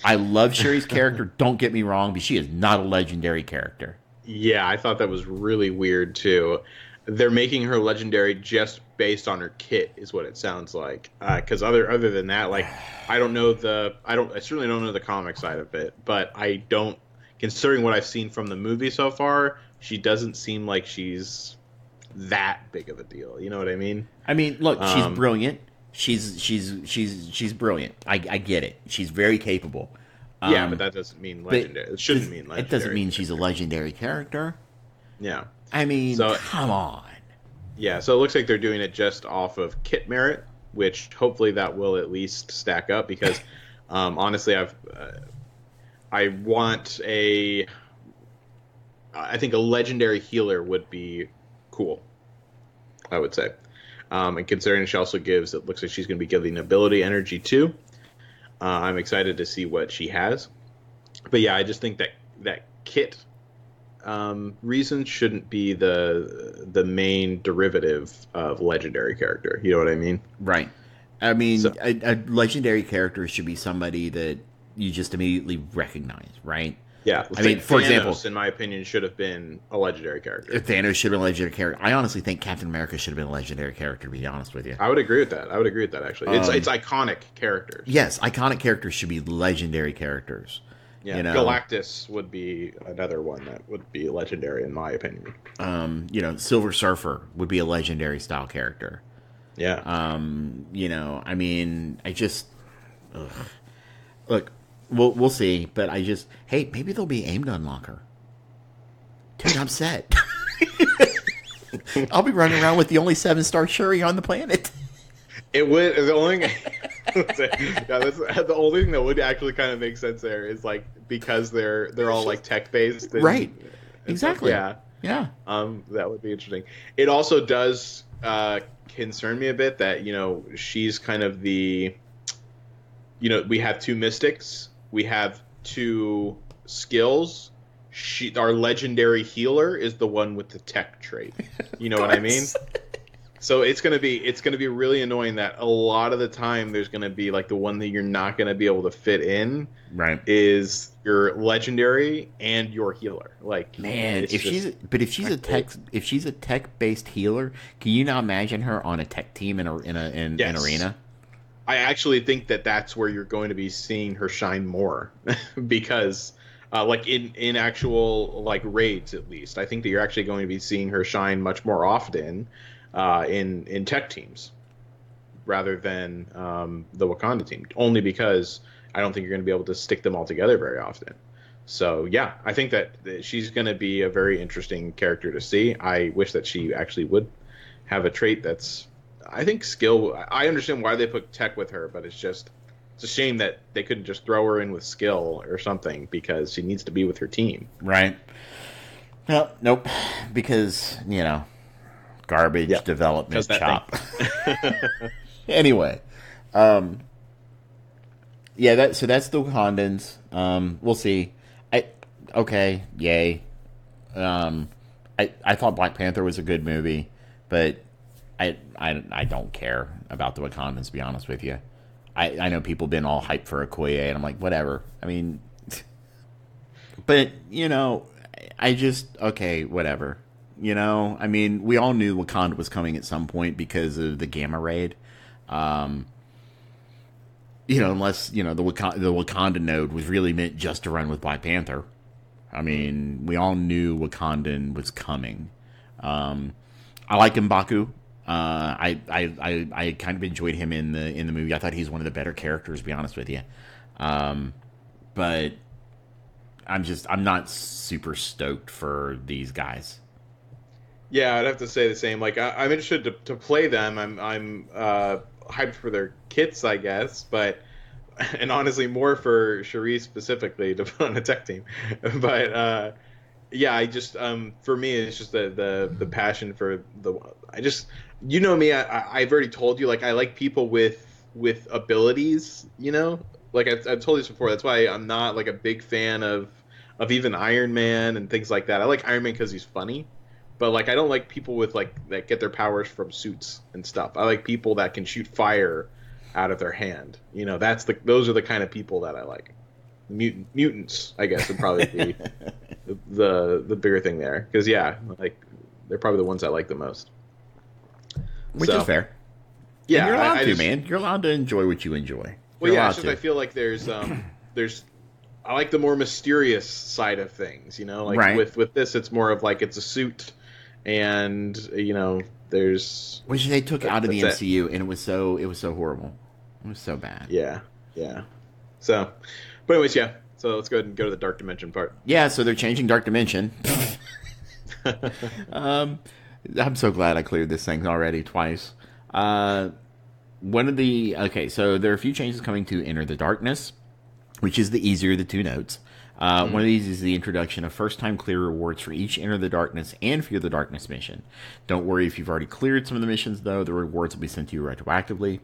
I love Shuri's character, don't get me wrong, but she is not a legendary character. Yeah, I thought that was really weird, too. They're making her legendary just based on her kit, is what it sounds like. Because other than that, like, I certainly don't know the comic side of it, but I don't, considering what I've seen from the movie so far, she doesn't seem like she's that big of a deal. You know what I mean? I mean, look, she's brilliant. She's brilliant. I get it. She's very capable. Yeah, but that doesn't mean legendary. It shouldn't mean legendary. It doesn't mean she's a legendary character. Yeah. I mean, come on. Yeah, so it looks like they're doing it just off of kit merit, which hopefully that will at least stack up because, honestly, I think a legendary healer would be cool, I would say. And considering she also gives, it looks like she's going to be giving ability energy too. I'm excited to see what she has. But yeah, I just think that kit reason shouldn't be the main derivative of legendary character. You know what I mean? Right. I mean, a legendary character should be somebody that you just immediately recognize, right? Yeah, I mean, for example, in my opinion, should have been a legendary character. Thanos should have been a legendary character. I honestly think Captain America should have been a legendary character, to be honest with you. I would agree with that. Actually. It's iconic characters. Yes, iconic characters should be legendary characters. Yeah, you know? Galactus would be another one that would be legendary, in my opinion. Silver Surfer would be a legendary style character. Yeah. I mean, look. We'll see, but hey, maybe they'll be aimed to unlock her. Dude, I'm set. I'll be running around with the only 7-star Shuri on the planet. It would. The only the only thing that would actually kind of make sense there is like because they're all like tech based, right? Exactly. Yeah. That would be interesting. It also does concern me a bit that she's kind of the. We have 2 mystics. We have 2 skills. Our legendary healer is the one with the tech trait. You know what I mean? So it's gonna be really annoying that a lot of the time there's gonna be like the one that you're not gonna be able to fit in. Right. Is your legendary and your healer. Like, man, if she's a tech based healer, can you now imagine her on a tech team in an arena? I actually think that that's where you're going to be seeing her shine more because like in actual like raids, at least I think that you're actually going to be seeing her shine much more often in tech teams rather than the Wakanda team, only because I don't think you're going to be able to stick them all together very often. So yeah, I think that she's going to be a very interesting character to see. I wish that she actually would have a trait that's, I think, skill. I understand why they put tech with her, but it's a shame that they couldn't just throw her in with skill or something because she needs to be with her team. Right. Well, nope. Because, garbage development chop. Anyway. So that's the Wakandans. We'll see. Yay. I thought Black Panther was a good movie, but I don't care about the Wakandans, to be honest with you. I know people have been all hyped for Okoye, and I'm like, whatever. I mean, but, whatever. I mean, we all knew Wakanda was coming at some point because of the Gamma Raid. Unless, the Wakanda node was really meant just to run with Black Panther. I mean, we all knew Wakandan was coming. I like M'Baku. I kind of enjoyed him in the movie. I thought he's one of the better characters, to be honest with you. But I'm not super stoked for these guys. Yeah, I'd have to say the same. Like, I'm interested to play them. I'm hyped for their kits, I guess. But and honestly more for Cherie specifically to put on a tech team. But yeah, I just for me it's just the passion for the I just you know me I've already told you like I like people with abilities, you know, like I've told you this before. That's why I'm not like a big fan of even Iron Man and things like that. I like Iron Man because he's funny, but like I don't like people with like that get their powers from suits and stuff. I like people that can shoot fire out of their hand. You know, those are the kind of people that I like. Mutants, I guess, would probably be the bigger thing there. Because yeah, like they're probably the ones I like the most. Which is fair. Yeah, and you're allowed man. You're allowed to enjoy what you enjoy. Well, yeah, it's just I feel like there's I like the more mysterious side of things. You know, like right. with this, it's more of like it's a suit, and you know, there's which they took out of the MCU, and it was so horrible. It was so bad. Yeah. So, but anyways, yeah. So let's go ahead and go to the Dark Dimension part. Yeah. So they're changing Dark Dimension. I'm so glad I cleared this thing already twice. So there are a few changes coming to Enter the Darkness, which is the easier of the two nodes. One of these is the introduction of first-time clear rewards for each Enter the Darkness and Fear the Darkness mission. Don't worry if you've already cleared some of the missions, though. The rewards will be sent to you retroactively.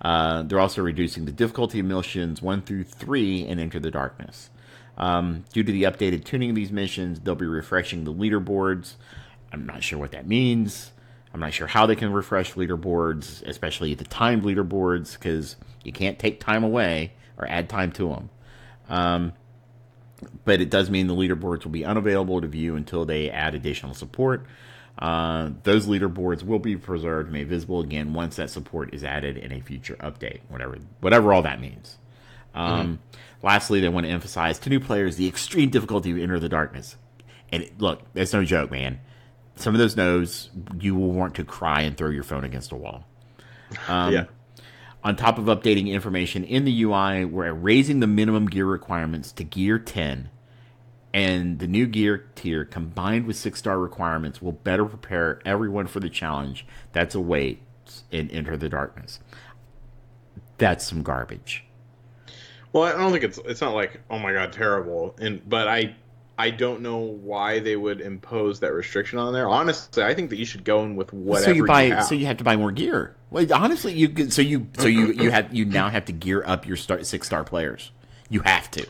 They're also reducing the difficulty of missions 1 through 3 in Enter the Darkness. Due to the updated tuning of these missions, they'll be refreshing the leaderboards. I'm not sure what that means. I'm not sure how they can refresh leaderboards, especially the timed leaderboards, because you can't take time away or add time to them. But it does mean the leaderboards will be unavailable to view until they add additional support. Those leaderboards will be preserved and made visible again once that support is added in a future update, whatever all that means. Lastly, they want to emphasize to new players the extreme difficulty of Enter the Darkness. And look, that's no joke, man. Some of those nodes, you will want to cry and throw your phone against a wall. Yeah. On top of updating information in the UI, we're raising the minimum gear requirements to Gear 10. And the new gear tier, combined with 6-star requirements, will better prepare everyone for the challenge that's awaits in Enter the Darkness. That's some garbage. Well, I don't think it's not like, oh my god, terrible. But I don't know why they would impose that restriction on there. Honestly, I think that you should go in with whatever you have. So you have to buy more gear. Well, honestly, you now have to gear up your 6-star players. You have to.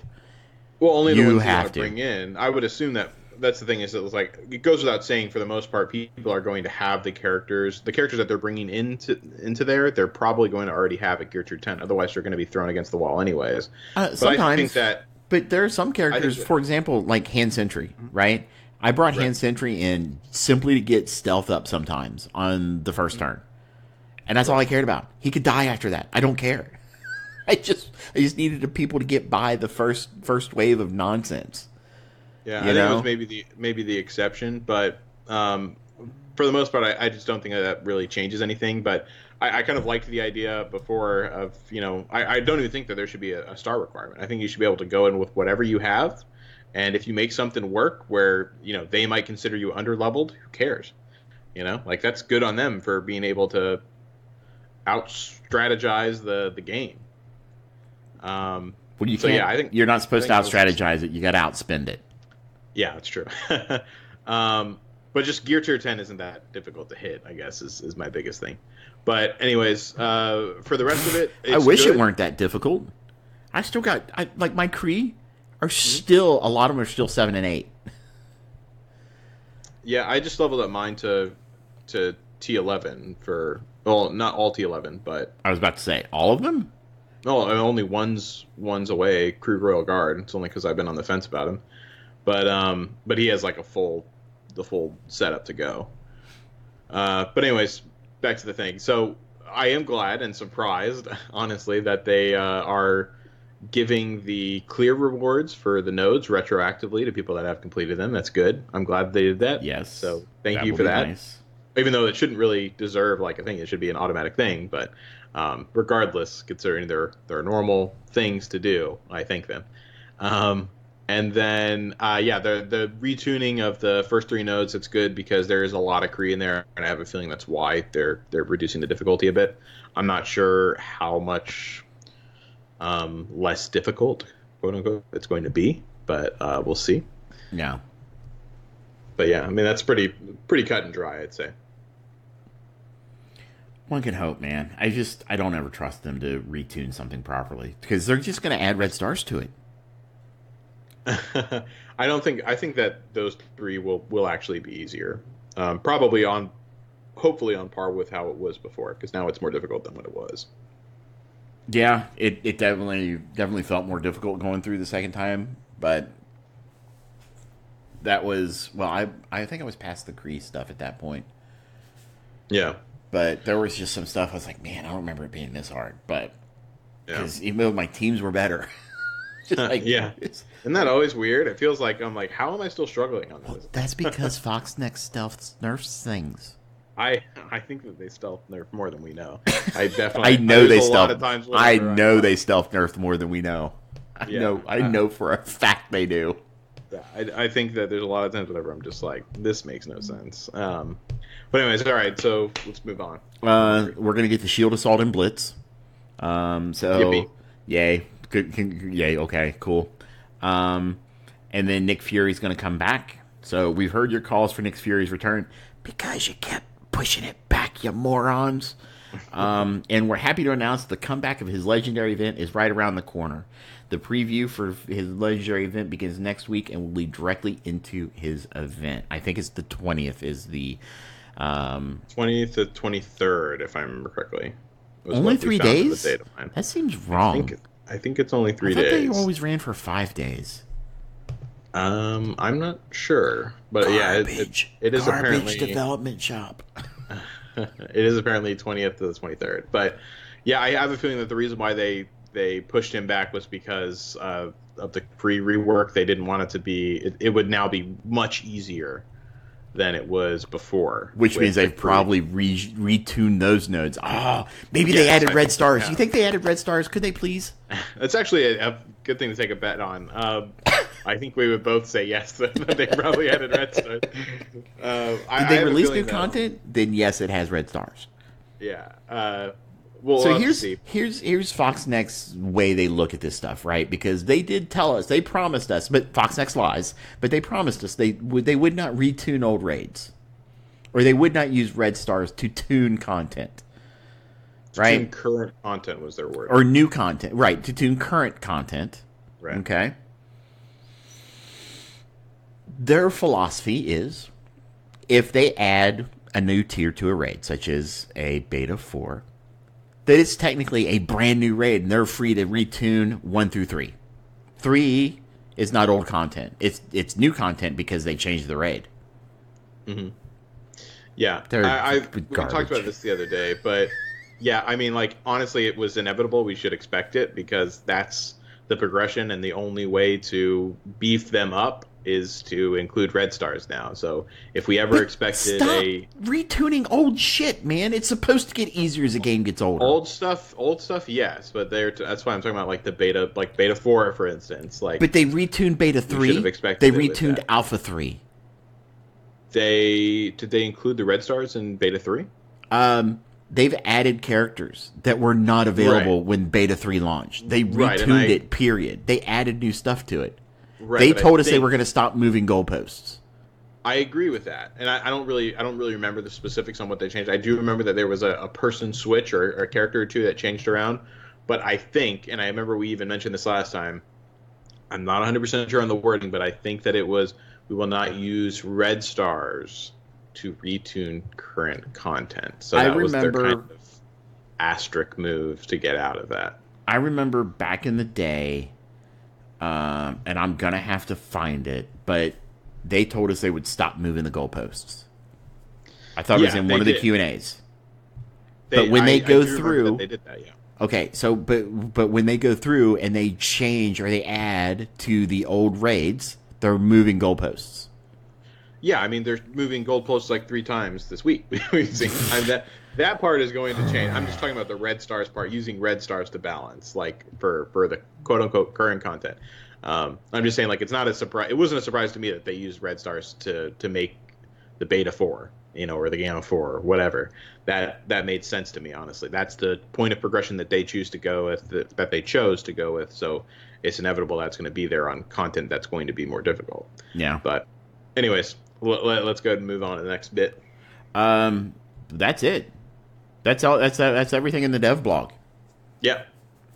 Well, only the ones you want to bring in. I would assume that's the thing is that it's like it goes without saying. For the most part, people are going to have the characters that they're bringing into there. They're probably going to already have at Gear Tier 10. Otherwise, they're going to be thrown against the wall anyways. Sometimes. I think that. But there are some characters, for example, like Hand Sentry, right? I brought Hand Sentry in simply to get stealth up sometimes on the first turn. And that's all I cared about. He could die after that. I don't care. I just needed the people to get by the first wave of nonsense. Yeah, I think it was maybe the exception, but for the most part, I just don't think that really changes anything. But I kind of liked the idea before of, you know, I don't even think that there should be a star requirement. I think you should be able to go in with whatever you have, and if you make something work where, you know, they might consider you under-leveled, who cares? You know, like that's good on them for being able to out-strategize the game. Well, you can't. Yeah, I think you're not supposed to out-strategize it. You got to outspend it. Yeah, that's true. But just Gear Tier 10 isn't that difficult to hit, I guess, is my biggest thing. But anyways, for the rest of it, I wish it weren't that difficult. I still got like my Kree are still a lot of them are still 7 and 8. Yeah, I just leveled up mine to T11 for not all T11, but I was about to say all of them. No, I mean, only one's away. Krug Royal Guard. It's only because I've been on the fence about him, but he has like the full setup to go. But anyways, back to the thing. So I am glad and surprised, honestly, that they are giving the clear rewards for the nodes retroactively to people that have completed them. That's good. I'm glad they did that. Yes. So thank you for that. Nice. Even though it shouldn't really deserve like a thing, it should be an automatic thing. But regardless, considering they're normal things to do, I thank them. And then, the retuning of the first 3 nodes, it's good because there is a lot of Kree in there, and I have a feeling that's why they're reducing the difficulty a bit. I'm not sure how much less difficult, quote unquote, it's going to be. But we'll see. Yeah. But yeah, I mean, that's pretty cut and dry, I'd say. One can hope, man. I don't ever trust them to retune something properly because they're just going to add red stars to it. I think that those three will actually be easier. Hopefully on par with how it was before, because now it's more difficult than what it was. Yeah, it definitely felt more difficult going through the second time, but that was, well, I think I was past the Kree stuff at that point. Yeah. But there was just some stuff I was like, man, I don't remember it being this hard. But because Yeah. even though my teams were better, just like, Yeah. Isn't that always weird? It feels like I'm like, how am I still struggling on this? that's because FoxNext stealth nerfs things. I think that they stealth nerf more than we know. I definitely I know they there's a lot stealth. of times I whenever know they stealth nerfed more than we know. Yeah. I know for a fact they do. I think that there's a lot of times whenever I'm just like, this makes no sense. But anyways, all right, so let's move on. We're gonna get the Shield Assault and Blitz. Yippee. Yay, good, yay. Okay, cool. And then Nick Fury's gonna come back. So we've heard your calls for Nick Fury's return because you kept pushing it back, you morons. And we're happy to announce the comeback of his legendary event is right around the corner. The preview for his legendary event begins next week and will lead directly into his event. I think it's the 20th is the... 20th to 23rd, if I remember correctly. Only 3 days? That seems wrong. I think it's only 3 I thought days. they always ran for 5 days. I'm not sure. But Garbage. it is Garbage apparently... development shop. It is apparently 20th to the 23rd. But yeah, I have a feeling that the reason why they pushed him back was because of the pre-rework. They didn't want it to be... It would now be much easier than it was before. Which means they've probably retuned those nodes. Maybe they added red stars. Yeah. You think they added red stars? Could they please? That's actually a good thing to take a bet on. I think we would both say yes, that they probably added red stars. Did they release new content? Then yes, it has red stars. Yeah. So here's FoxNext's way they look at this stuff, right? Because they did tell us, they promised us, but FoxNext lies, but they promised us they would not retune old raids. Or they would not use red stars to tune content. Right? Tune current content was their word. Or new content. Right, to tune current content. Right. Okay? Their philosophy is, if they add a new tier to a raid, such as a beta 4, that it's technically a brand new raid, and they're free to retune 1 through 3. 3 is not old content. It's new content because they changed the raid. Mm-hmm. Yeah. We talked about this the other day, but yeah, I mean, like, honestly, it was inevitable. We should expect it because that's the progression, and the only way to beef them up is to include red stars now. So if we ever expected stop retuning old shit, man. It's supposed to get easier as the game gets older. Old stuff, yes, but that's why I'm talking about like the beta, like beta 4, for instance. Like, but they retuned beta 3. They retuned alpha 3. Did they include the red stars in beta 3? They've added characters that were not available when beta 3 launched. They retuned it, period. They added new stuff to it. Right, they told us they were going to stop moving goalposts. I agree with that, and I don't really remember the specifics on what they changed. I do remember that there was a person switch or a character or two that changed around, but I think, and I remember we even mentioned this last time, I'm not 100% sure on the wording, but I think that it was, we will not use red stars to retune current content. So that was their kind of asterisk move to get out of that. I remember back in the day, and I'm going to have to find it, but they told us they would stop moving the goalposts. I thought it was in one of the Q&As. But when they go through... They did that, yeah. Okay, so, but when they go through and they change or they add to the old raids, they're moving goalposts. Yeah, I mean, they're moving goalposts like 3 times this week. That part is going to change. I'm just talking about the red stars part, using red stars to balance, like for the quote unquote current content. I'm just saying, like, it's not a surprise. It wasn't a surprise to me that they used red stars to make the beta 4. or the Gamma 4 or whatever. That made sense to me, honestly. That's the point of progression that they choose to go with, that they chose to go with. So it's inevitable that's going to be there on content that's going to be more difficult. Yeah. But anyways, let's go ahead and move on to the next bit. That's it. That's all. That's everything in the dev blog. Yeah.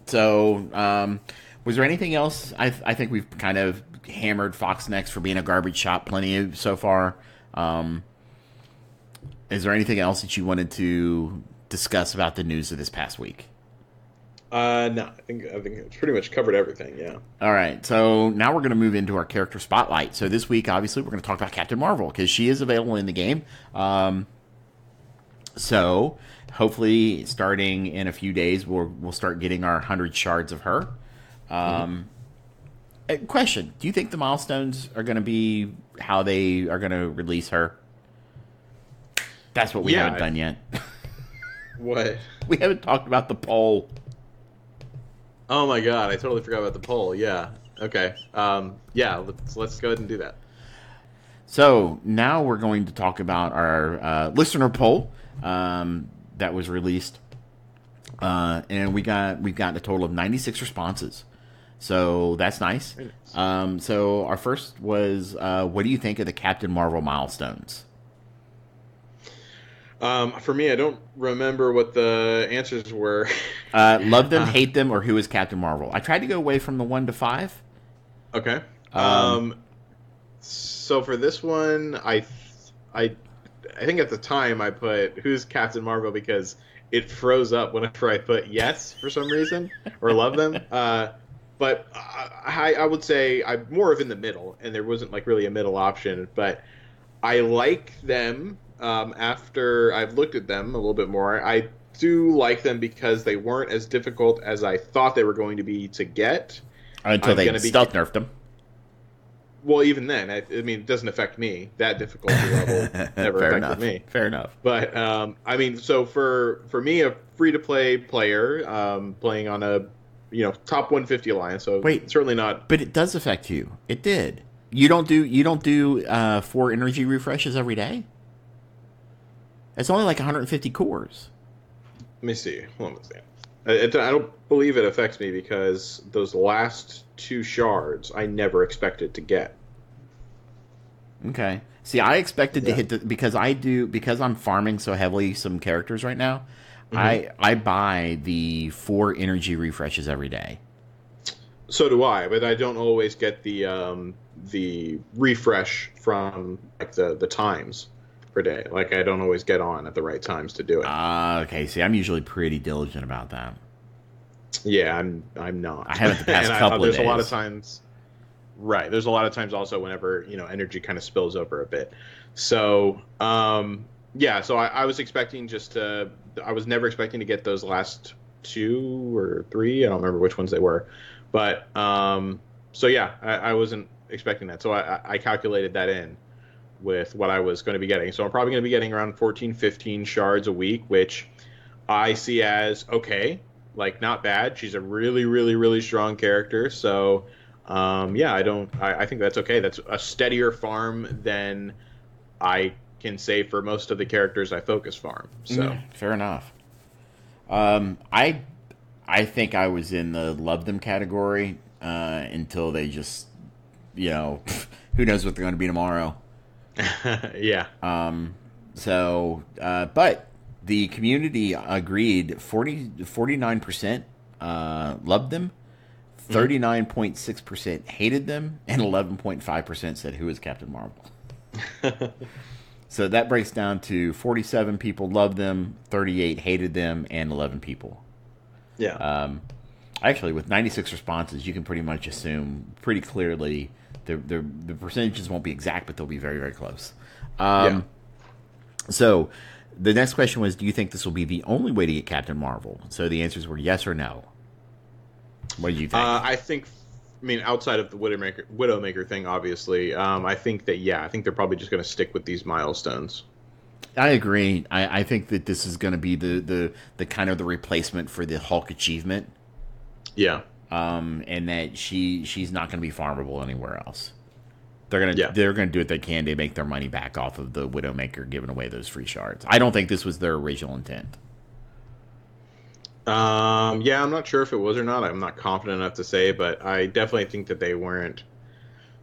So, was there anything else? I think we've kind of hammered FoxNext for being a garbage shop plenty of so far. Is there anything else that you wanted to discuss about the news of this past week? No, I think it's pretty much covered everything. Yeah. All right. So now we're going to move into our character spotlight. So this week, obviously, we're going to talk about Captain Marvel because she is available in the game. So hopefully, starting in a few days, we'll start getting our 100 shards of her. Question: do you think the milestones are going to be how they are going to release her? That's what we haven't done yet. What? We haven't talked about the poll. Oh my god, I totally forgot about the poll. Yeah. Okay. Yeah, let's go ahead and do that. So now we're going to talk about our listener poll that was released, and we've got a total of 96 responses. So that's nice. So our first was, what do you think of the Captain Marvel milestones? For me, I don't remember what the answers were. Love them, hate them, or who is Captain Marvel? I tried to go away from the 1 to 5. Okay. So for this one, I think at the time I put who's Captain Marvel because it froze up whenever I put yes for some reason or love them. But I would say I'm more of in the middle, and there wasn't like really a middle option. But I like them. After I've looked at them a little bit more, I do like them because they weren't as difficult as I thought they were going to be to get. Until they stealth nerfed them. Well, even then, I mean, it doesn't affect me. That difficulty level never affected me. Fair enough. But, I mean, so for me, a free-to-play player playing on a, top 150 alliance, so certainly not... But it does affect you. It did. You don't do 4 energy refreshes every day? It's only like 150 cores. Let me see. Hold on a second. I don't believe it affects me because those last 2 shards I never expected to get. Okay. See, I expected to hit because I'm farming so heavily some characters right now. I buy the 4 energy refreshes every day. So do I, but I don't always get the refresh from like the times per day. Like I don't always get on at the right times to do it. Okay. See, I'm usually pretty diligent about that. Yeah, I'm not. I haven't the past couple of days. There's a lot of times. Right. There's a lot of times also whenever energy kind of spills over a bit. So yeah. So I was expecting I was never expecting to get those last 2 or 3. I don't remember which ones they were, but so yeah, I wasn't expecting that. So I calculated that in with what I was going to be getting. So I'm probably going to be getting around 14, 15 shards a week, which I see as okay, like not bad. She's a really, really, really strong character. So yeah, I think that's okay. That's a steadier farm than I can say for most of the characters I focus farm. So fair enough. I think I was in the love them category until they just, who knows what they're going to be tomorrow. Yeah. But the community agreed 49% loved them, 39.6% hated them, and 11.5% said, who is Captain Marvel? So that breaks down to 47 people loved them, 38 hated them, and 11 people. Yeah. Actually, with 96 responses, you can pretty much assume pretty clearly the percentages won't be exact, but they'll be very, very close. Yeah. So the next question was, do you think this will be the only way to get Captain Marvel? So the answers were yes or no. What do you think? I think, outside of the Widowmaker thing, obviously, I think that, I think they're probably just going to stick with these milestones. I agree. I think that this is going to be the kind of the replacement for the Hulk achievement. Yeah. And that she's not going to be farmable anywhere else. They're gonna do what they can to make their money back off of the Widowmaker giving away those free shards. I don't think this was their original intent. Yeah, I'm not sure if it was or not. I'm not confident enough to say, but I definitely think that they weren't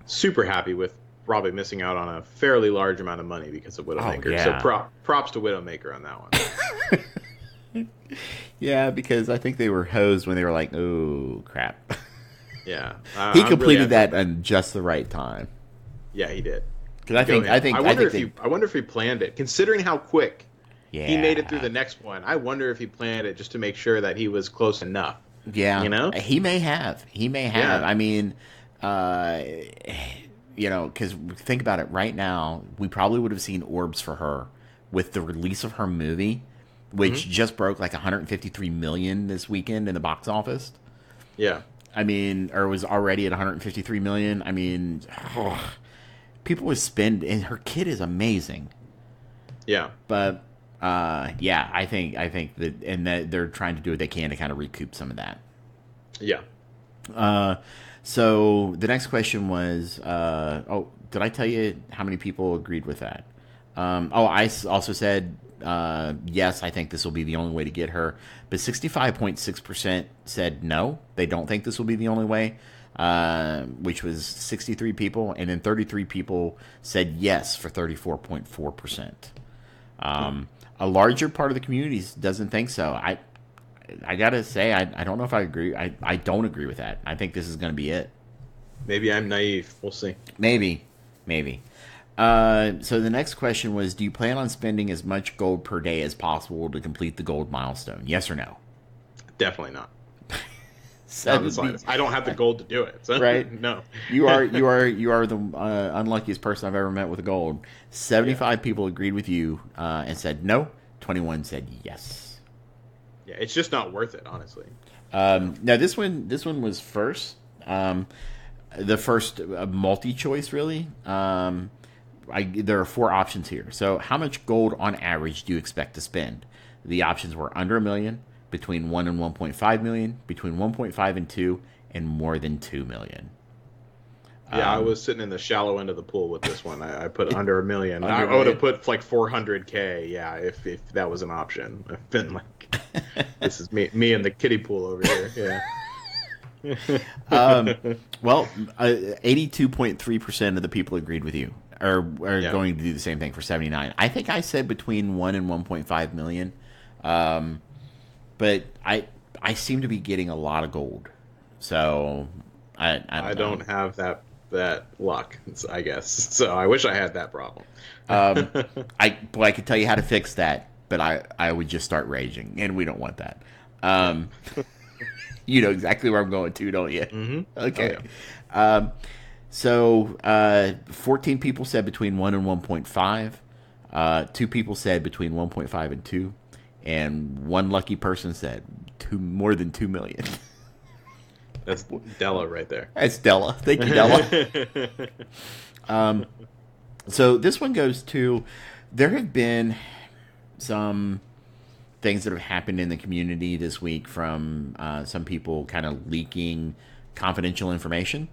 super happy with probably missing out on a fairly large amount of money because of Widowmaker. Oh, yeah. So props to Widowmaker on that one. Yeah, because I think they were hosed when they were like, "Oh crap." Yeah, He completed that in just the right time. Yeah, he did. Because I wonder if he planned it, considering how quick he made it through the next one. I wonder if he planned it just to make sure that he was close enough. Yeah, you know, he may have. Yeah. I mean, because think about it. Right now, we probably would have seen orbs for her with the release of her movie, which just broke like 153 million this weekend in the box office. Yeah. I mean, or was already at 153 million. I mean, people would spend, and her kid is amazing. Yeah. But I think that, and that they're trying to do what they can to kind of recoup some of that. Yeah. So the next question was, did I tell you how many people agreed with that? I also said, yes, I think this will be the only way to get her. But 65.6% said no, they don't think this will be the only way, which was 63 people. And then 33 people said yes for 34.4%. A larger part of the community doesn't think so. I got to say, I don't know if I agree. I don't agree with that. I think this is going to be it. Maybe I'm naive. We'll see. Maybe. So the next question was, do you plan on spending as much gold per day as possible to complete the gold milestone? Yes or no? Definitely not. I don't have the gold to do it. So right? No. You are the unluckiest person I've ever met with a gold. 75 people agreed with you and said no. 21 said yes. Yeah, it's just not worth it, honestly. Now this one was first. The first multi-choice, really. There are 4 options here. So how much gold on average do you expect to spend? The options were under $1 million, between 1 and 1.5 million, between 1.5 and 2, and more than 2 million. Yeah, I was sitting in the shallow end of the pool with this one. I put under $1 million. I would have put like 400K. Yeah, if that was an option. I've been like, this is me in the kiddie pool over here. Yeah. 82.3% of the people agreed with you, are going to do the same thing for 79. I think I said between 1 and 1.5 million, but I seem to be getting a lot of gold, so I don't have that luck, I guess. So I wish I had that problem. I could tell you how to fix that, but I would just start raging, and we don't want that. You know exactly where I'm going to, don't you? Mm-hmm. Okay. Oh, yeah. 14 people said between 1 and 1.5. 2 people said between 1.5 and 2. And 1 lucky person said more than 2 million. That's Della right there. That's Della. Thank you, Della. So this one goes to, there have been some things that have happened in the community this week from some people kind of leaking confidential information.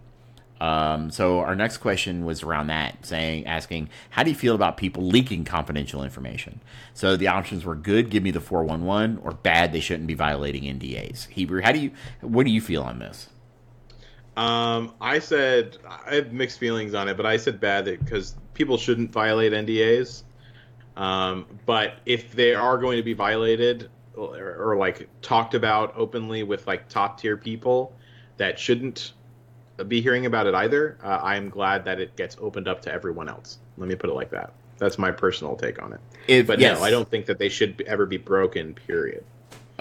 So our next question was around that, asking, how do you feel about people leaking confidential information? So the options were good, give me the 411, or bad, they shouldn't be violating NDAs. Hebrew, what do you feel on this? I said, I have mixed feelings on it, but I said bad because people shouldn't violate NDAs. But if they are going to be violated or like talked about openly with like top tier people that shouldn't be hearing about it either, I'm glad that it gets opened up to everyone else. Let me put it like that. That's my personal take on it. No, I don't think that they should ever be broken, period.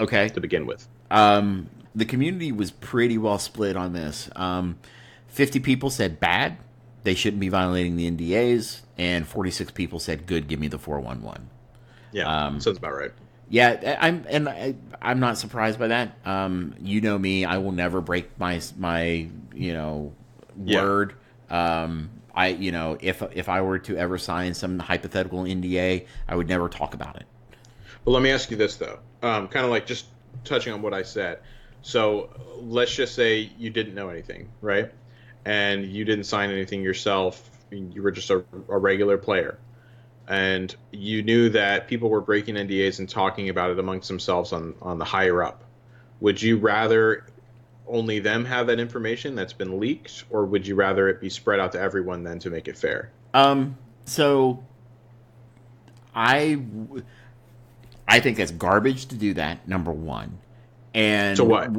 Okay. To begin with. The community was pretty well split on this. 50 people said bad, they shouldn't be violating the NDAs, and 46 people said good, give me the 411. Yeah, sounds about right. Yeah, I'm not surprised by that. You know me, I will never break my word. If I were to ever sign some hypothetical NDA, I would never talk about it. Well, let me ask you this though, kind of like just touching on what I said. So let's just say you didn't know anything, right? And you didn't sign anything yourself, you were just a regular player, and you knew that people were breaking NDAs and talking about it amongst themselves on the higher up, would you rather only them have that information that's been leaked, or would you rather it be spread out to everyone then to make it fair? So I think that's garbage to do that. Number one. And so what?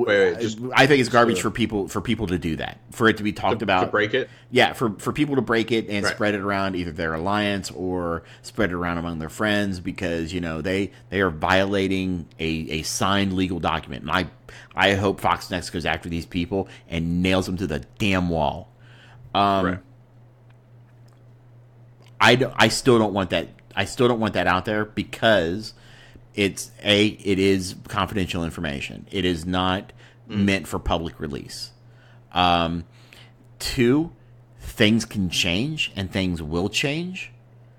I think it's garbage for people to do that, for it to be talked about, to break it. Yeah, for people to break it and right. spread it around either their alliance or spread it around among their friends, because they are violating a signed legal document. And I hope FoxNext goes after these people and nails them to the damn wall. Right. I still don't want that. I still don't want that out there, because it is confidential information. It is not meant for public release. 2, things can change and things will change.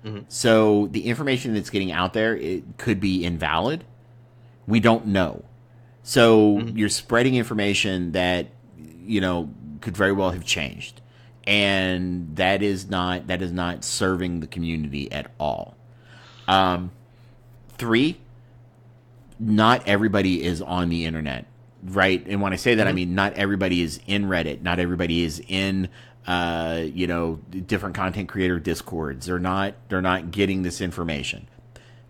Mm-hmm. So the information that's getting out there, it could be invalid. We don't know. So you're spreading information that could very well have changed, and that is not serving the community at all. 3. Not everybody is on the internet, right? And when I say that, I mean not everybody is in Reddit. Not everybody is in, different content creator discords. They're not getting this information.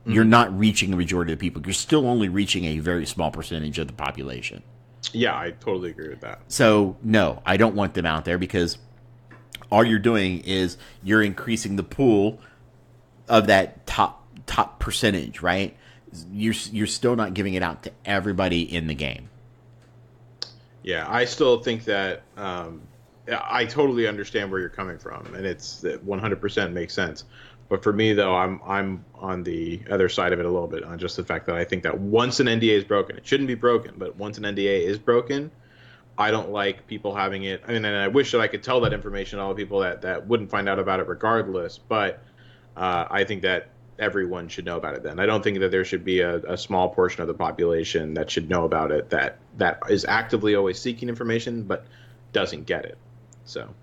You're not reaching the majority of the people. You're still only reaching a very small percentage of the population. Yeah, I totally agree with that. So no, I don't want them out there, because all you're doing is you're increasing the pool of that top percentage, right? You're still not giving it out to everybody in the game. Yeah, I still think that I totally understand where you're coming from, and it's 100% makes sense. But for me, though, I'm on the other side of it a little bit, on just the fact that I think that once an NDA is broken, it shouldn't be broken, but once an NDA is broken, I don't like people having it. I mean, and I wish that I could tell that information to all the people that wouldn't find out about it regardless, but I think that everyone should know about it then. I don't think that there should be a small portion of the population that should know about it, that is actively always seeking information but doesn't get it. So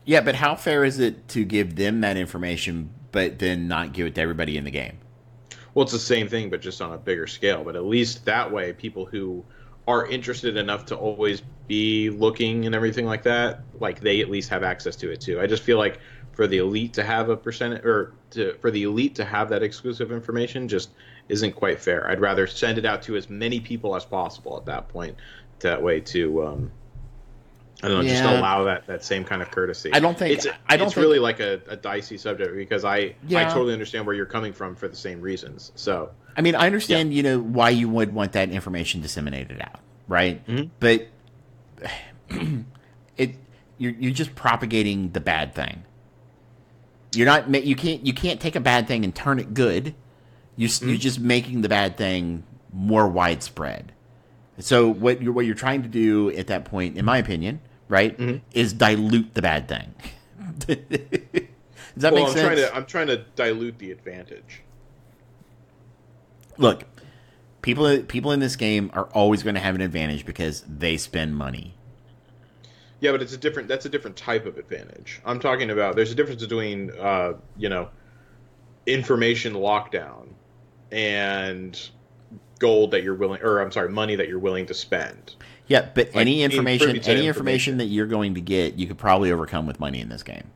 yeah, but how fair is it to give them that information but then not give it to everybody in the game? Well, it's the same thing, but just on a bigger scale. But at least that way, people who are interested enough to always be looking and everything like that, like, they at least have access to it too. I just feel like for the elite to have a percentage, for the elite to have that exclusive information, just isn't quite fair. I'd rather send it out to as many people as possible at that point. That way to I don't know, just allow that same kind of courtesy. I don't think it's really like a dicey subject, because I totally understand where you're coming from for the same reasons. So I mean, I understand why you would want that information disseminated out, right? Mm-hmm. But you're just propagating the bad thing. You're not. You can't take a bad thing and turn it good. You're just making the bad thing more widespread. So what you're trying to do at that point, in my opinion, right, is dilute the bad thing. Does that make sense? I'm trying to dilute the advantage. Look, people in this game are always going to have an advantage because they spend money. Yeah, but that's a different type of advantage. I'm talking about, there's a difference between information lockdown and gold that you're willing, or I'm sorry, money that you're willing to spend. Yeah, but like any information that you're going to get, you could probably overcome with money in this game.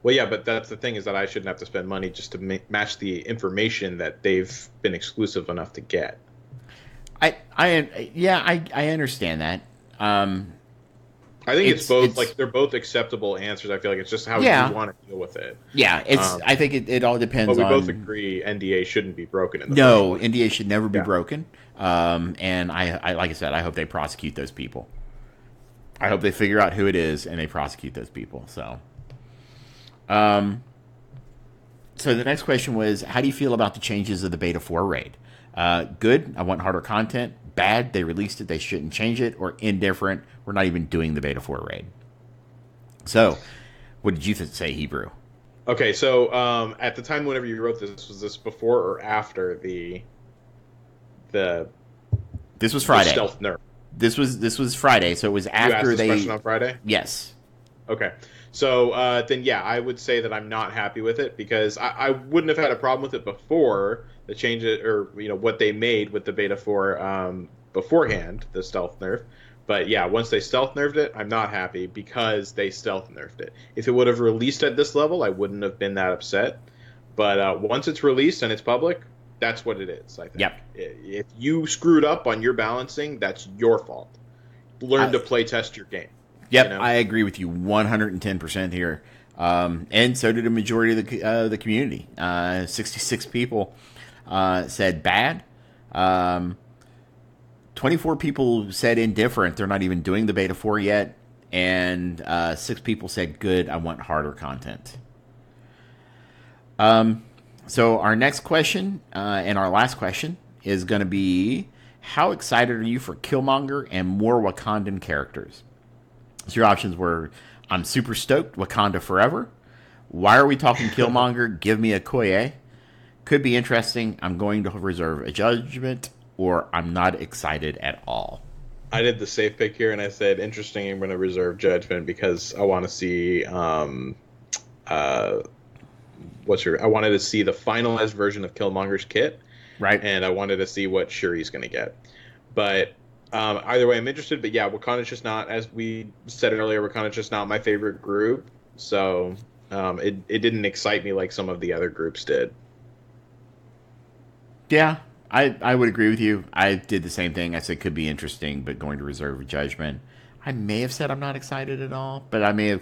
Well, yeah, but that's the thing, is that I shouldn't have to spend money just to match the information that they've been exclusive enough to get. I understand that. I think it's both, like, they're both acceptable answers. I feel like it's just how you want to deal with it. Yeah, I think it all depends on... But we both agree NDA shouldn't be broken in the No, NDA should never be broken. And I like I said, I hope they prosecute those people. I hope they figure out who it is and they prosecute those people. So the next question was, how do you feel about the changes of the Beta 4 raid? Good, I want harder content. Bad, they released it, they shouldn't change it. Or indifferent, we're not even doing the Beta 4 raid. So, what did you say, Hebrew? Okay, so at the time whenever you wrote this, was this before or after the This was Friday. The stealth nerf? This was Friday, so it was after you asked this question on Friday? Yes. Okay. So then, yeah, I would say that I'm not happy with it because I wouldn't have had a problem with it before the change it, or what they made with the beta 4 beforehand, the stealth nerf. But yeah, once they stealth nerfed it, I'm not happy because they stealth nerfed it. If it would have released at this level, I wouldn't have been that upset. But once it's released and it's public, that's what it is, I think. Yep. If you screwed up on your balancing, that's your fault. Learn to play test your game. Yep, I agree with you 110% here. And so did a majority of the community. 66 people said bad. 24 people said indifferent. They're not even doing the beta 4 yet. And 6 people said good. I want harder content. So our next question and our last question is going to be, how excited are you for Killmonger and more Wakandan characters? So your options were, I'm super stoked, Wakanda forever. Why are we talking Killmonger? Give me a Koye. Could be interesting. I'm going to reserve a judgment. Or I'm not excited at all. I did the safe pick here, and I said, interesting, I'm going to reserve judgment because I want to see I wanted to see the finalized version of Killmonger's kit. Right. And I wanted to see what Shuri's going to get. But either way, I'm interested. But yeah, Wakanda's just not, as we said earlier, Wakanda's just not my favorite group. So it didn't excite me like some of the other groups did. Yeah, I would agree with you. I did the same thing. I said could be interesting, but going to reserve a judgment. I may have said I'm not excited at all, but I may have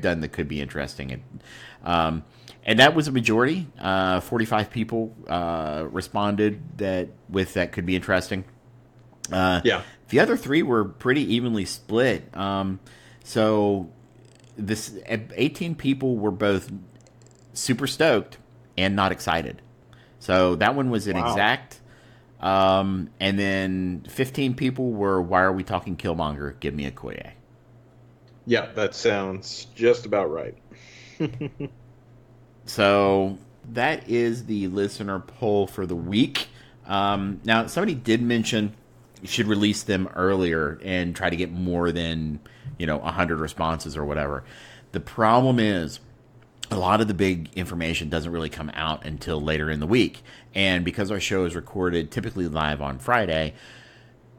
done the could be interesting. And that was a majority. 45 people responded that could be interesting. Yeah. The other 3 were pretty evenly split. So this 18 people were both super stoked and not excited. So that one was an exact. And then 15 people were, why are we talking Killmonger? Give me a Koye. Yeah, that sounds just about right. So that is the listener poll for the week. Now, somebody did mention you should release them earlier and try to get more than 100 responses or whatever. The problem is, a lot of the big information doesn't really come out until later in the week. And because our show is recorded typically live on Friday,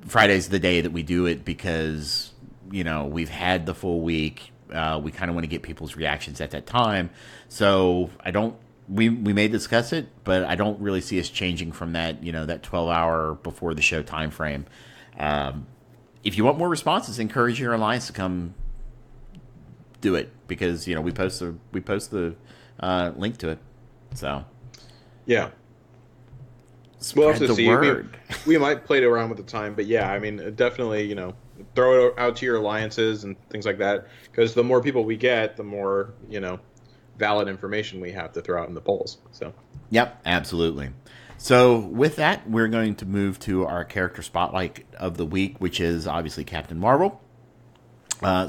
Friday's the day that we do it because, we've had the full week. We kind of want to get people's reactions at that time. So we may discuss it, but I don't really see us changing from that, that 12-hour before the show time frame. If you want more responses, encourage your alliance to come do it because we post the link to it. So yeah, we'll have to see. We might play it around with the time, but yeah, I mean, definitely throw it out to your alliances and things like that because the more people we get, the more valid information we have to throw out in the polls. So yep, absolutely. So with that, we're going to move to our character spotlight of the week, which is obviously Captain Marvel.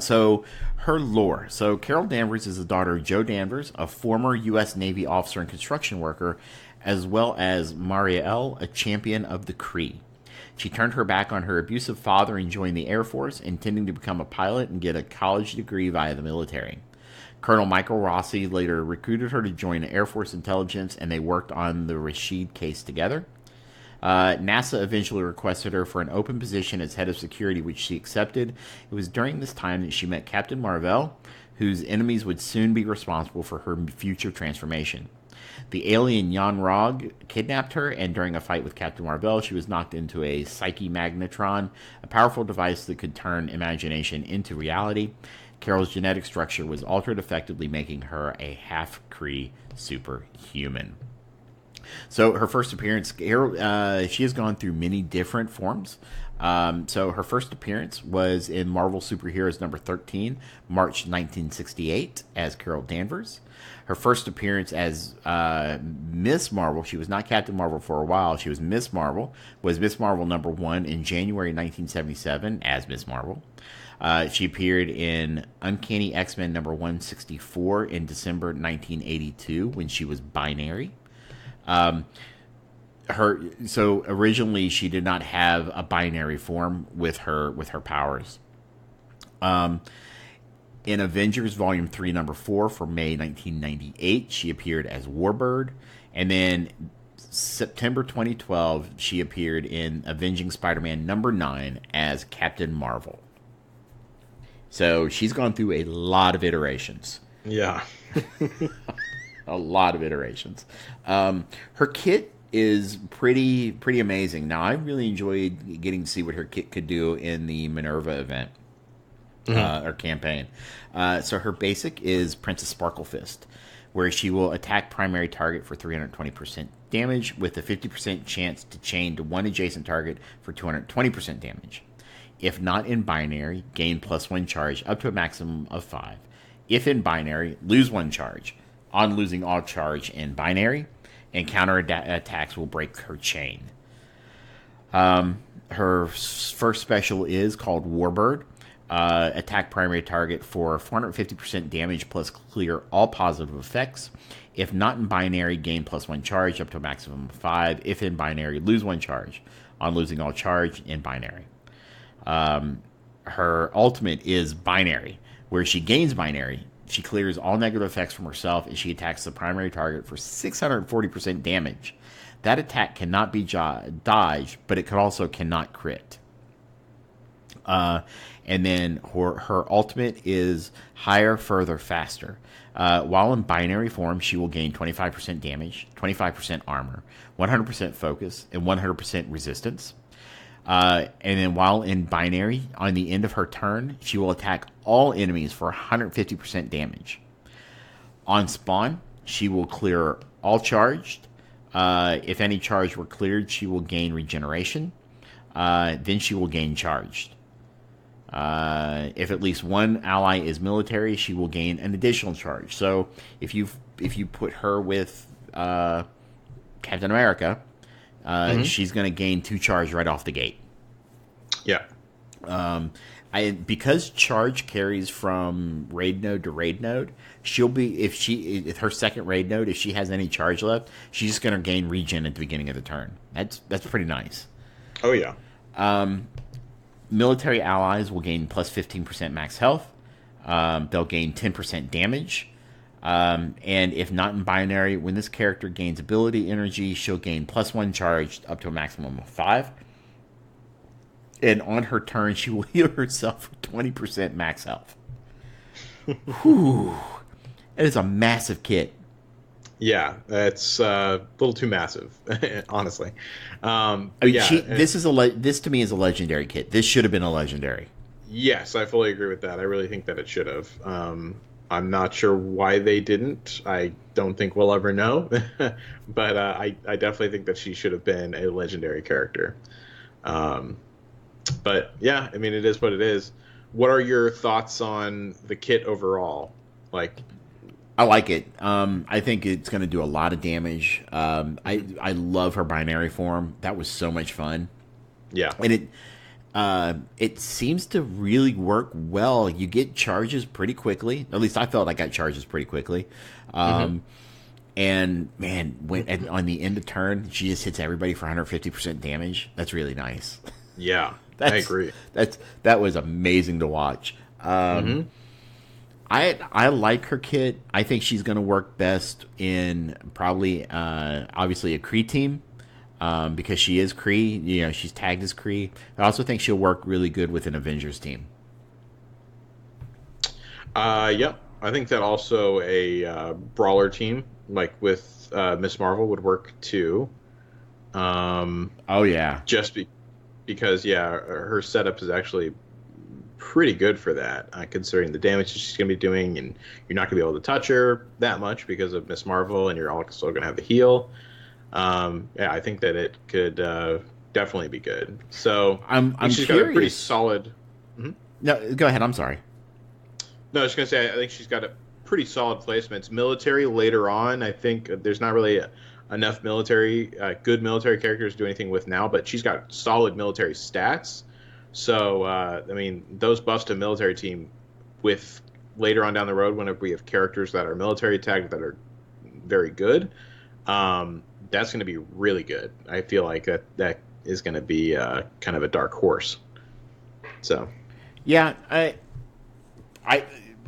So her lore. So Carol Danvers is the daughter of Joe Danvers, a former U.S. Navy officer and construction worker, as well as Marielle, a champion of the Kree. She turned her back on her abusive father and joined the Air Force, intending to become a pilot and get a college degree via the military. Colonel Michael Rossi later recruited her to join Air Force Intelligence, and they worked on the Rashid case together. NASA eventually requested her for an open position as head of security, which she accepted. It was during this time that she met Captain Marvel, whose enemies would soon be responsible for her future transformation. The alien Jan Rog kidnapped her, and during a fight with Captain Marvel, she was knocked into a psyche magnetron, a powerful device that could turn imagination into reality. Carol's genetic structure was altered, effectively making her a half-Kree superhuman. So her first appearance, she has gone through many different forms. So her first appearance was in Marvel Superheroes number 13, March 1968, as Carol Danvers. Her first appearance as Miss Marvel, she was not Captain Marvel for a while, she was Miss Marvel, was Miss Marvel number 1 in January 1977 as Miss Marvel. She appeared in Uncanny X-Men number 164 in December 1982 when she was Binary. So originally she did not have a binary form with her powers. In Avengers Volume 3, Number 4 for May 1998, she appeared as Warbird. And then September 2012, she appeared in Avenging Spider-Man number 9 as Captain Marvel. So she's gone through a lot of iterations. Yeah. A lot of iterations. Her kit is pretty amazing. Now, I really enjoyed getting to see what her kit could do in the Minerva event. Or campaign. So her basic is Princess Sparklefist, where she will attack primary target for 320% damage with a 50% chance to chain to one adjacent target for 220% damage. If not in binary, gain +1 charge up to a maximum of 5. If in binary, lose 1 charge. On losing all charge in binary, and counter attacks will break her chain. Her first special is called Warbird. Attack primary target for 450% damage plus clear all positive effects. If not in binary, gain +1 charge up to a maximum of 5. If in binary, lose 1 charge. On losing all charge in binary. Her ultimate is binary, where she gains binary. She clears all negative effects from herself, and she attacks the primary target for 640% damage. That attack cannot be dodged, but it also cannot crit. And then her ultimate is higher, further, faster. While in binary form, she will gain 25% damage, 25% armor, 100% focus, and 100% resistance. And then while in binary, on the end of her turn, she will attack all enemies for 150% damage. On spawn, she will clear all charged. If any charge were cleared, she will gain regeneration. Then she will gain charged. If at least one ally is military, she will gain an additional charge. So if you put her with Captain America, she's going to gain 2 charge right off the gate. Yeah. Because charge carries from raid node to raid node, she'll be if her second raid node, if she has any charge left, she's just going to gain regen at the beginning of the turn. That's pretty nice. Oh yeah. Military allies will gain plus 15% max health. They'll gain 10% damage. And if not in binary, when this character gains ability energy, she'll gain +1 charge up to a maximum of 5. And on her turn, she will heal herself with 20% max health. Whew. It is a massive kit. Yeah, it's a little too massive, honestly. This to me is a legendary kit. This should have been a legendary. Yes, I fully agree with that. I really think that it should have. I'm not sure why they didn't. I don't think we'll ever know. But I definitely think that she should have been a legendary character. But yeah, I mean, it is what it is. What are your thoughts on the kit overall? I like it. I think it's going to do a lot of damage. I love her binary form. That was so much fun. Yeah, and it seems to really work well. You get charges pretty quickly. At least I felt I got charges pretty quickly. And man, on the end of turn, she just hits everybody for 150% damage. That's really nice. Yeah, I agree. That was amazing to watch. I like her kit. I think she's going to work best in probably obviously a Kree team because she is Kree. You know, she's tagged as Kree. I also think she'll work really good with an Avengers team. Yep. I think that also a brawler team like with Miss Marvel would work too. Oh yeah. Because her setup is actually pretty good for that, considering the damage she's going to be doing, and you're not going to be able to touch her that much because of Miss Marvel, and you're also going to have the heal. I think that it could definitely be good. So I'm she's curious. got a pretty solid. Mm-hmm. No, go ahead. I'm sorry. No, I was going to say I think she's got a pretty solid placements. Military later on, I think there's not really enough good military characters to do anything with now, but she's got solid military stats. So, I mean, those buffs to military team with later on down the road, whenever we have characters that are military tagged that are very good, that's going to be really good. I feel like that is going to be kind of a dark horse. So, yeah,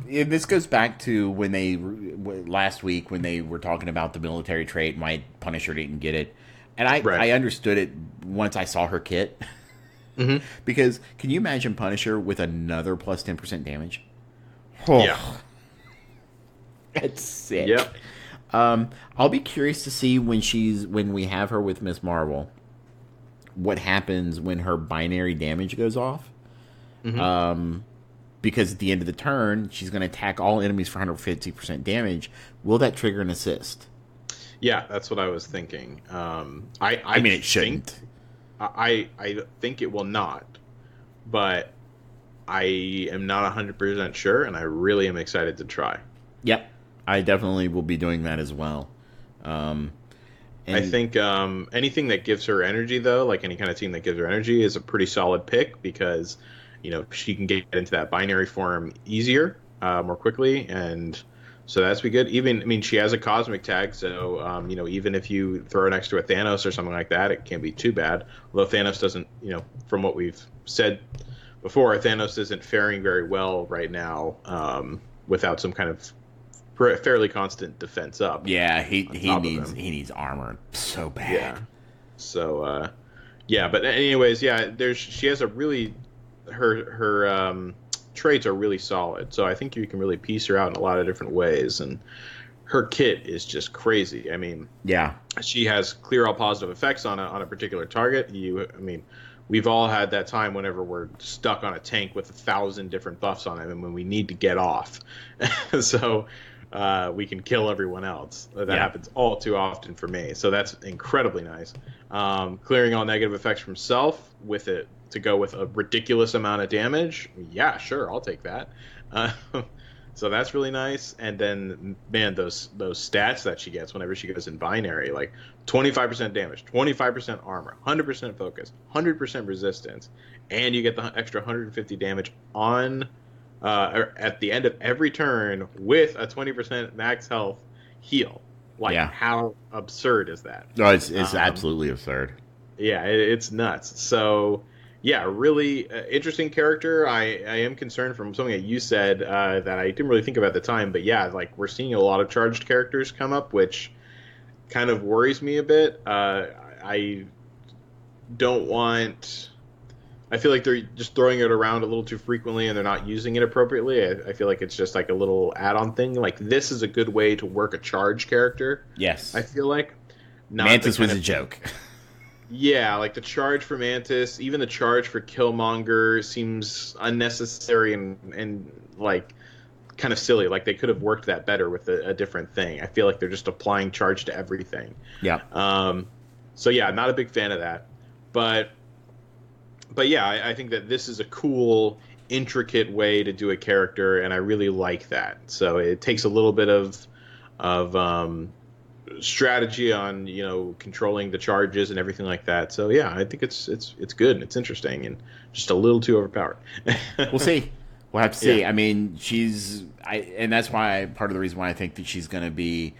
This goes back to when last week when they were talking about the military trait and why Punisher didn't get it, and I understood it once I saw her kit. Mm-hmm. Because can you imagine Punisher with another plus 10% damage? Oh, Yeah, that's sick. Yep. I'll be curious to see when we have her with Miss Marvel, what happens when her binary damage goes off. Mm-hmm. Because at the end of the turn, she's going to attack all enemies for 150% damage. Will that trigger an assist? Yeah, that's what I was thinking. I mean, it shouldn't. I think it will not, but I am not 100% sure, and I really am excited to try. Yep, I definitely will be doing that as well. I think anything that gives her energy, though, like any kind of team that gives her energy, is a pretty solid pick because, she can get into that binary form easier, more quickly, and so that's be good. She has a cosmic tag, so even if you throw her next to a Thanos or something like that, it can't be too bad. Although Thanos doesn't, from what we've said before, Thanos isn't faring very well right now without some kind of fairly constant defense up. Yeah, he needs armor so bad. Yeah. So but anyways, she has a really her traits are really solid. So I think you can really piece her out in a lot of different ways, and her kit is just crazy. I mean, yeah, she has clear all positive effects on a particular target. We've all had that time whenever we're stuck on a tank with 1,000 different buffs on it, and when we need to get off, so we can kill everyone else. That happens all too often for me. So that's incredibly nice. Clearing all negative effects from self with it to go with a ridiculous amount of damage. Yeah, sure, I'll take that. So that's really nice. And then, man, those stats that she gets whenever she goes in binary, like 25% damage, 25% armor, 100% focus, 100% resistance, and you get the extra 150 damage on at the end of every turn with a 20% max health heal. How absurd is that? No, it's absolutely absurd. Yeah, it's nuts. So, yeah, really interesting character. I am concerned from something that you said that I didn't really think about at the time. But yeah, we're seeing a lot of charged characters come up, which kind of worries me a bit. I don't want... I feel like they're just throwing it around a little too frequently and they're not using it appropriately. I feel like it's just like a little add-on thing. Like, this is a good way to work a charge character. Yes. I feel like. Mantis was a joke. Yeah, like the charge for Mantis, even the charge for Killmonger seems unnecessary and like kind of silly. Like they could have worked that better with a different thing. I feel like they're just applying charge to everything. Yeah. So yeah, not a big fan of that. But yeah, I think that this is a cool, intricate way to do a character, and I really like that. So it takes a little bit of strategy on controlling the charges and everything like that. So yeah, I think it's good and it's interesting and just a little too overpowered. We'll see. We'll have to see. Yeah. I mean, and that's why part of the reason why I think that she's going to be,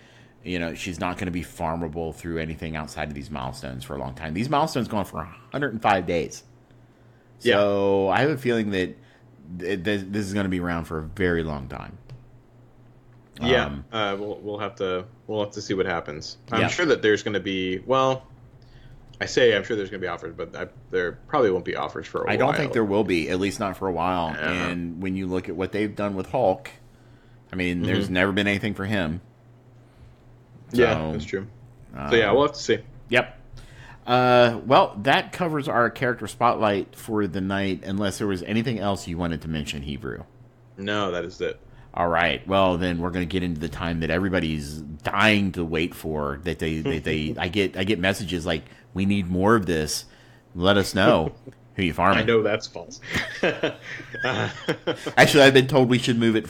she's not going to be farmable through anything outside of these milestones for a long time. These milestones go on for 105 days. So I have a feeling that this is going to be around for a very long time. Yeah, we'll have to see what happens. I'm sure that there's going to be I'm sure there's going to be offers, but there probably won't be offers for a while. I don't think there will be, at least not for a while. Yeah. And when you look at what they've done with Hulk, I mean, there's never been anything for him. So, yeah, that's true. So yeah, we'll have to see. Yep. Well, that covers our character spotlight for the night, unless there was anything else you wanted to mention, Hebrew. No, that is it. All right. Well, then we're going to get into the time that everybody's dying to wait for. That I get messages like, "We need more of this. Let us know who you farming." I know that's false. Actually, I've been told we should move it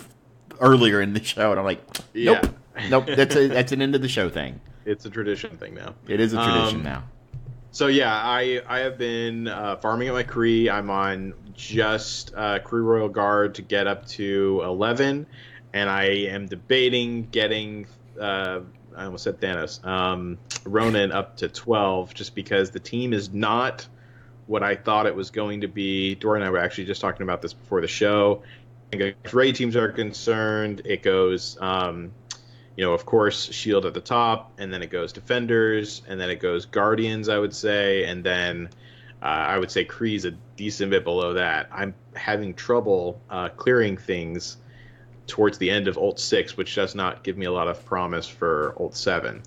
earlier in the show, and I'm like, nope. That's an end of the show thing. It's a tradition thing now. It is a tradition now. So yeah, I have been farming at my Kree. I'm on just Kree Royal Guard to get up to 11, and I am debating getting I almost said Thanos, Ronan up to 12, just because the team is not what I thought it was going to be. Dorian and I were actually just talking about this before the show, as raid teams are concerned, it goes, of course, shield at the top, and then it goes defenders, and then it goes guardians, I would say, and then I would say Kree's a decent bit below that. I'm having trouble clearing things towards the end of Ult 6, which does not give me a lot of promise for Ult 7.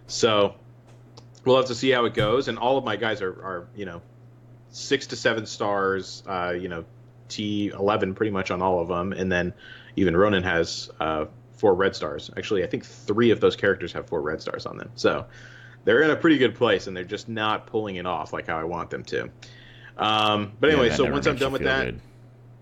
So we'll have to see how it goes, and all of my guys are 6 to 7 stars, T11 pretty much on all of them, and then even Ronan has 4 red stars. Actually, I think 3 of those characters have 4 red stars on them. So they're in a pretty good place, and they're just not pulling it off like how I want them to. But anyway, so once I'm done with that... Good.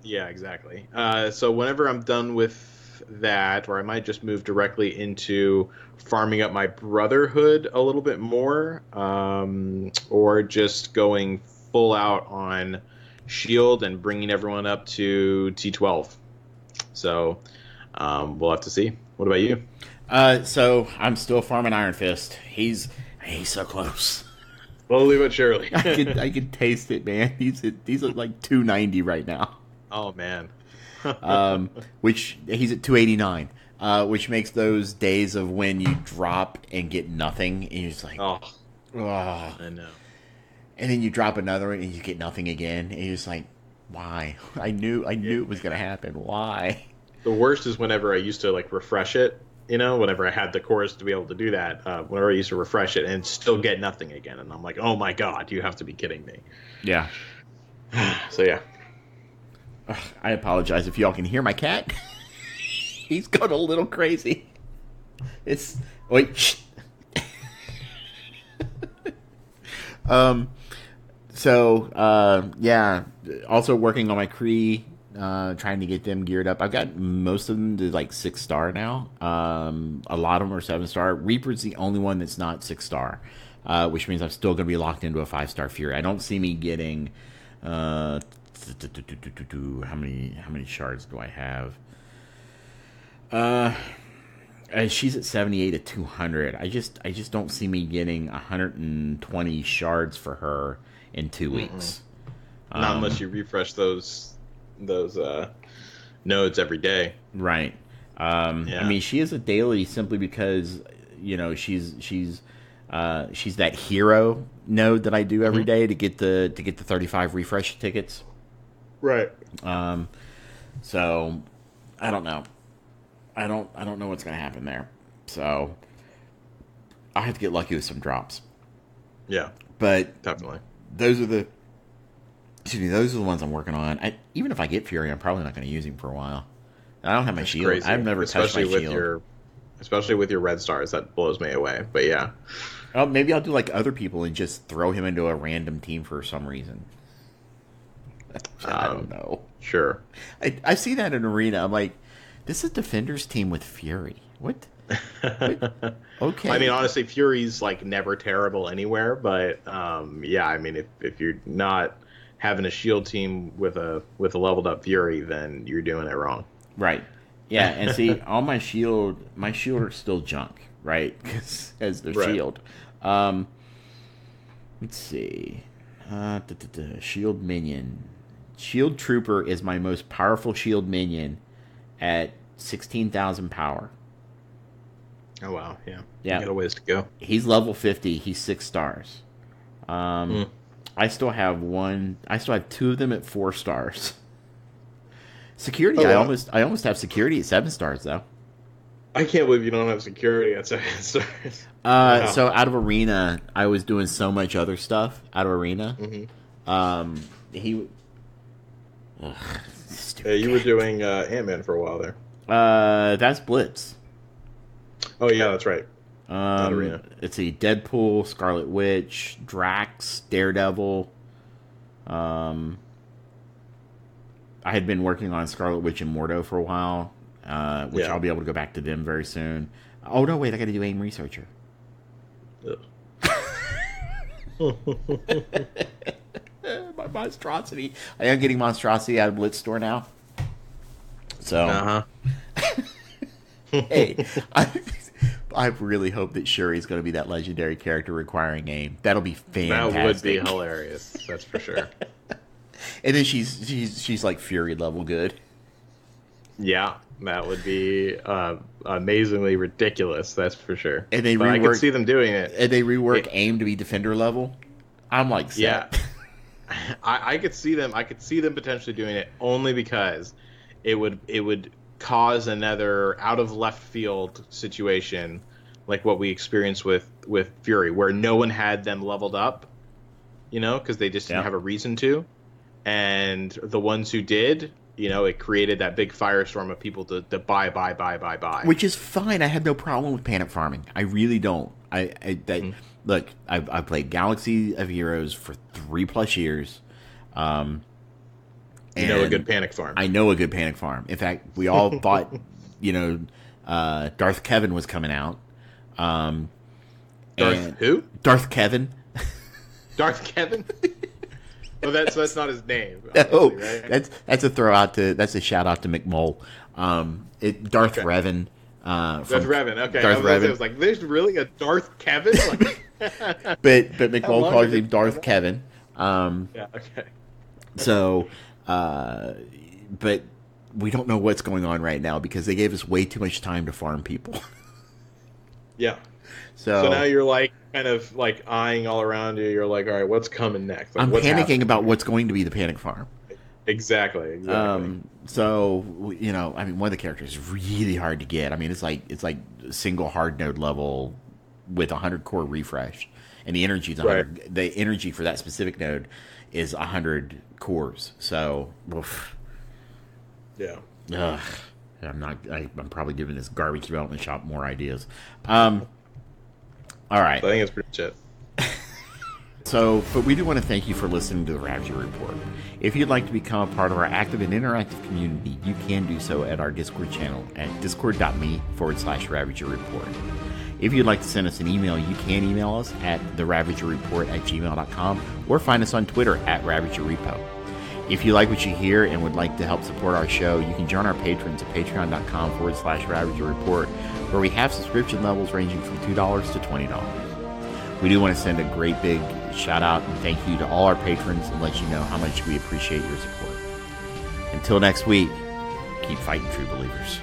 Yeah, exactly. So whenever I'm done with that, or I might just move directly into farming up my Brotherhood a little bit more, or just going full out on Shield and bringing everyone up to T12. So we'll have to see. What about you? So I'm still farming Iron Fist. He's so close. Slowly but surely. I can taste it, man. He's at like 290 right now. Oh man. Which he's at 289, which makes those days of when you drop and get nothing, and you're just like, oh, I know. And then you drop another one and you get nothing again, and you're just like, why? I knew it was gonna happen. Why? The worst is whenever I used to like refresh it. Whenever I had the cores to be able to do that, whenever I used to refresh it and still get nothing again, and I'm like, oh my god, you have to be kidding me. Yeah. So yeah. I apologize if y'all can hear my cat. He's gone a little crazy. Wait. Yeah. Also working on my Kree, trying to get them geared up. I've got most of them to like 6-star now. A lot of them are 7-star. Reaper's the only one that's not 6-star, which means I'm still going to be locked into a 5-star Fury. I don't see me getting. How many shards do I have? She's at 78 at 200. I just don't see me getting 120 shards for her in 2 weeks. Not unless you refresh those nodes every day. Right. I mean, she is a daily simply because she's that hero node that I do every day to get the 35 refresh tickets. Right. So I don't know. I don't know what's going to happen there. So I have to get lucky with some drops. Yeah. But definitely. Those are the ones I'm working on. Even if I get Fury, I'm probably not going to use him for a while. I don't have my shield. Crazy. I've never touched my shield. Especially with your red stars, that blows me away. But yeah. Oh, maybe I'll do like other people and just throw him into a random team for some reason. I don't know. Sure. I see that in Arena. I'm like, this is Defender's team with Fury. What? Okay. I mean, honestly, Fury's like never terrible anywhere, but yeah, I mean, if you're not having a shield team with a leveled up Fury, then you're doing it wrong. Right. Yeah, and see, all my shield are still junk, right? Because as their shield. Let's see. Shield minion. Shield Trooper is my most powerful shield minion at 16,000 power. Oh, wow. Yeah. Yeah. You got a ways to go. He's level 50. He's 6 stars. I still have 2 of them at 4 stars. Security, I almost have security at 7 stars, though. I can't believe you don't have security at 7 stars. Wow. So out of Arena, I was doing so much other stuff out of Arena. You were doing Ant-Man for a while there. That's Blitz. Oh yeah, that's right. Arena. Let's see, Deadpool, Scarlet Witch, Drax, Daredevil. I had been working on Scarlet Witch and Mordo for a while, which I'll be able to go back to them very soon. Oh no, wait, I got to do AIM Researcher. My monstrosity. I am getting monstrosity out of Blitz store now. So, hey, I really hope that Shuri's going to be that legendary character requiring AIM. That'll be fantastic. That would be hilarious. That's for sure. And then she's like Fury level good. Yeah, that would be amazingly ridiculous. That's for sure. And they but I rework- could see them doing it. And they rework aim to be defender level. I'm like, set. Yeah, I could see them. I could see them potentially doing it only because it would cause another out of left field situation like what we experienced with Fury, where no one had them leveled up, because they just didn't have a reason to, and the ones who did, it created that big firestorm of people to buy. Which is fine. I have no problem with panic farming. I really don't. Look, I've played Galaxy of Heroes for 3+ years. A good panic farm. I know a good panic farm. In fact, we all thought, Darth Kevin was coming out. Who? Darth Kevin. Darth Kevin? Well, that's not his name. Oh, right? that's a shout out to McMull. Darth Revan. Darth Revan. Okay, Darth Revan. I was like, there's really a Darth Kevin. but McMull calls him Darth Kevin. Yeah. Okay. So, but we don't know what's going on right now because they gave us way too much time to farm people. Yeah. So now you're like kind of like eyeing all around you. You're like, all right, what's coming next? Like, I'm what's panicking happening? About what's going to be the panic farm. Exactly. So one of the characters is really hard to get. I mean, it's like single hard node level with 100 core refresh, and the energy is 100. Right. The energy for that specific node is 100 cores. So, oof. Yeah. Ugh. I'm probably giving this garbage development shop more ideas. All right. I think it's pretty shit. So, but we do want to thank you for listening to the Ravager Report. If you'd like to become a part of our active and interactive community, you can do so at our Discord channel at discord.me/Ravager Report. If you'd like to send us an email, you can email us at theravagerreport@gmail.com or find us on Twitter at RavagerRepo. If you like what you hear and would like to help support our show, you can join our patrons at patreon.com/Ravager Report, where we have subscription levels ranging from $2 to $20. We do want to send a great big shout out and thank you to all our patrons and let you know how much we appreciate your support. Until next week, keep fighting, true believers.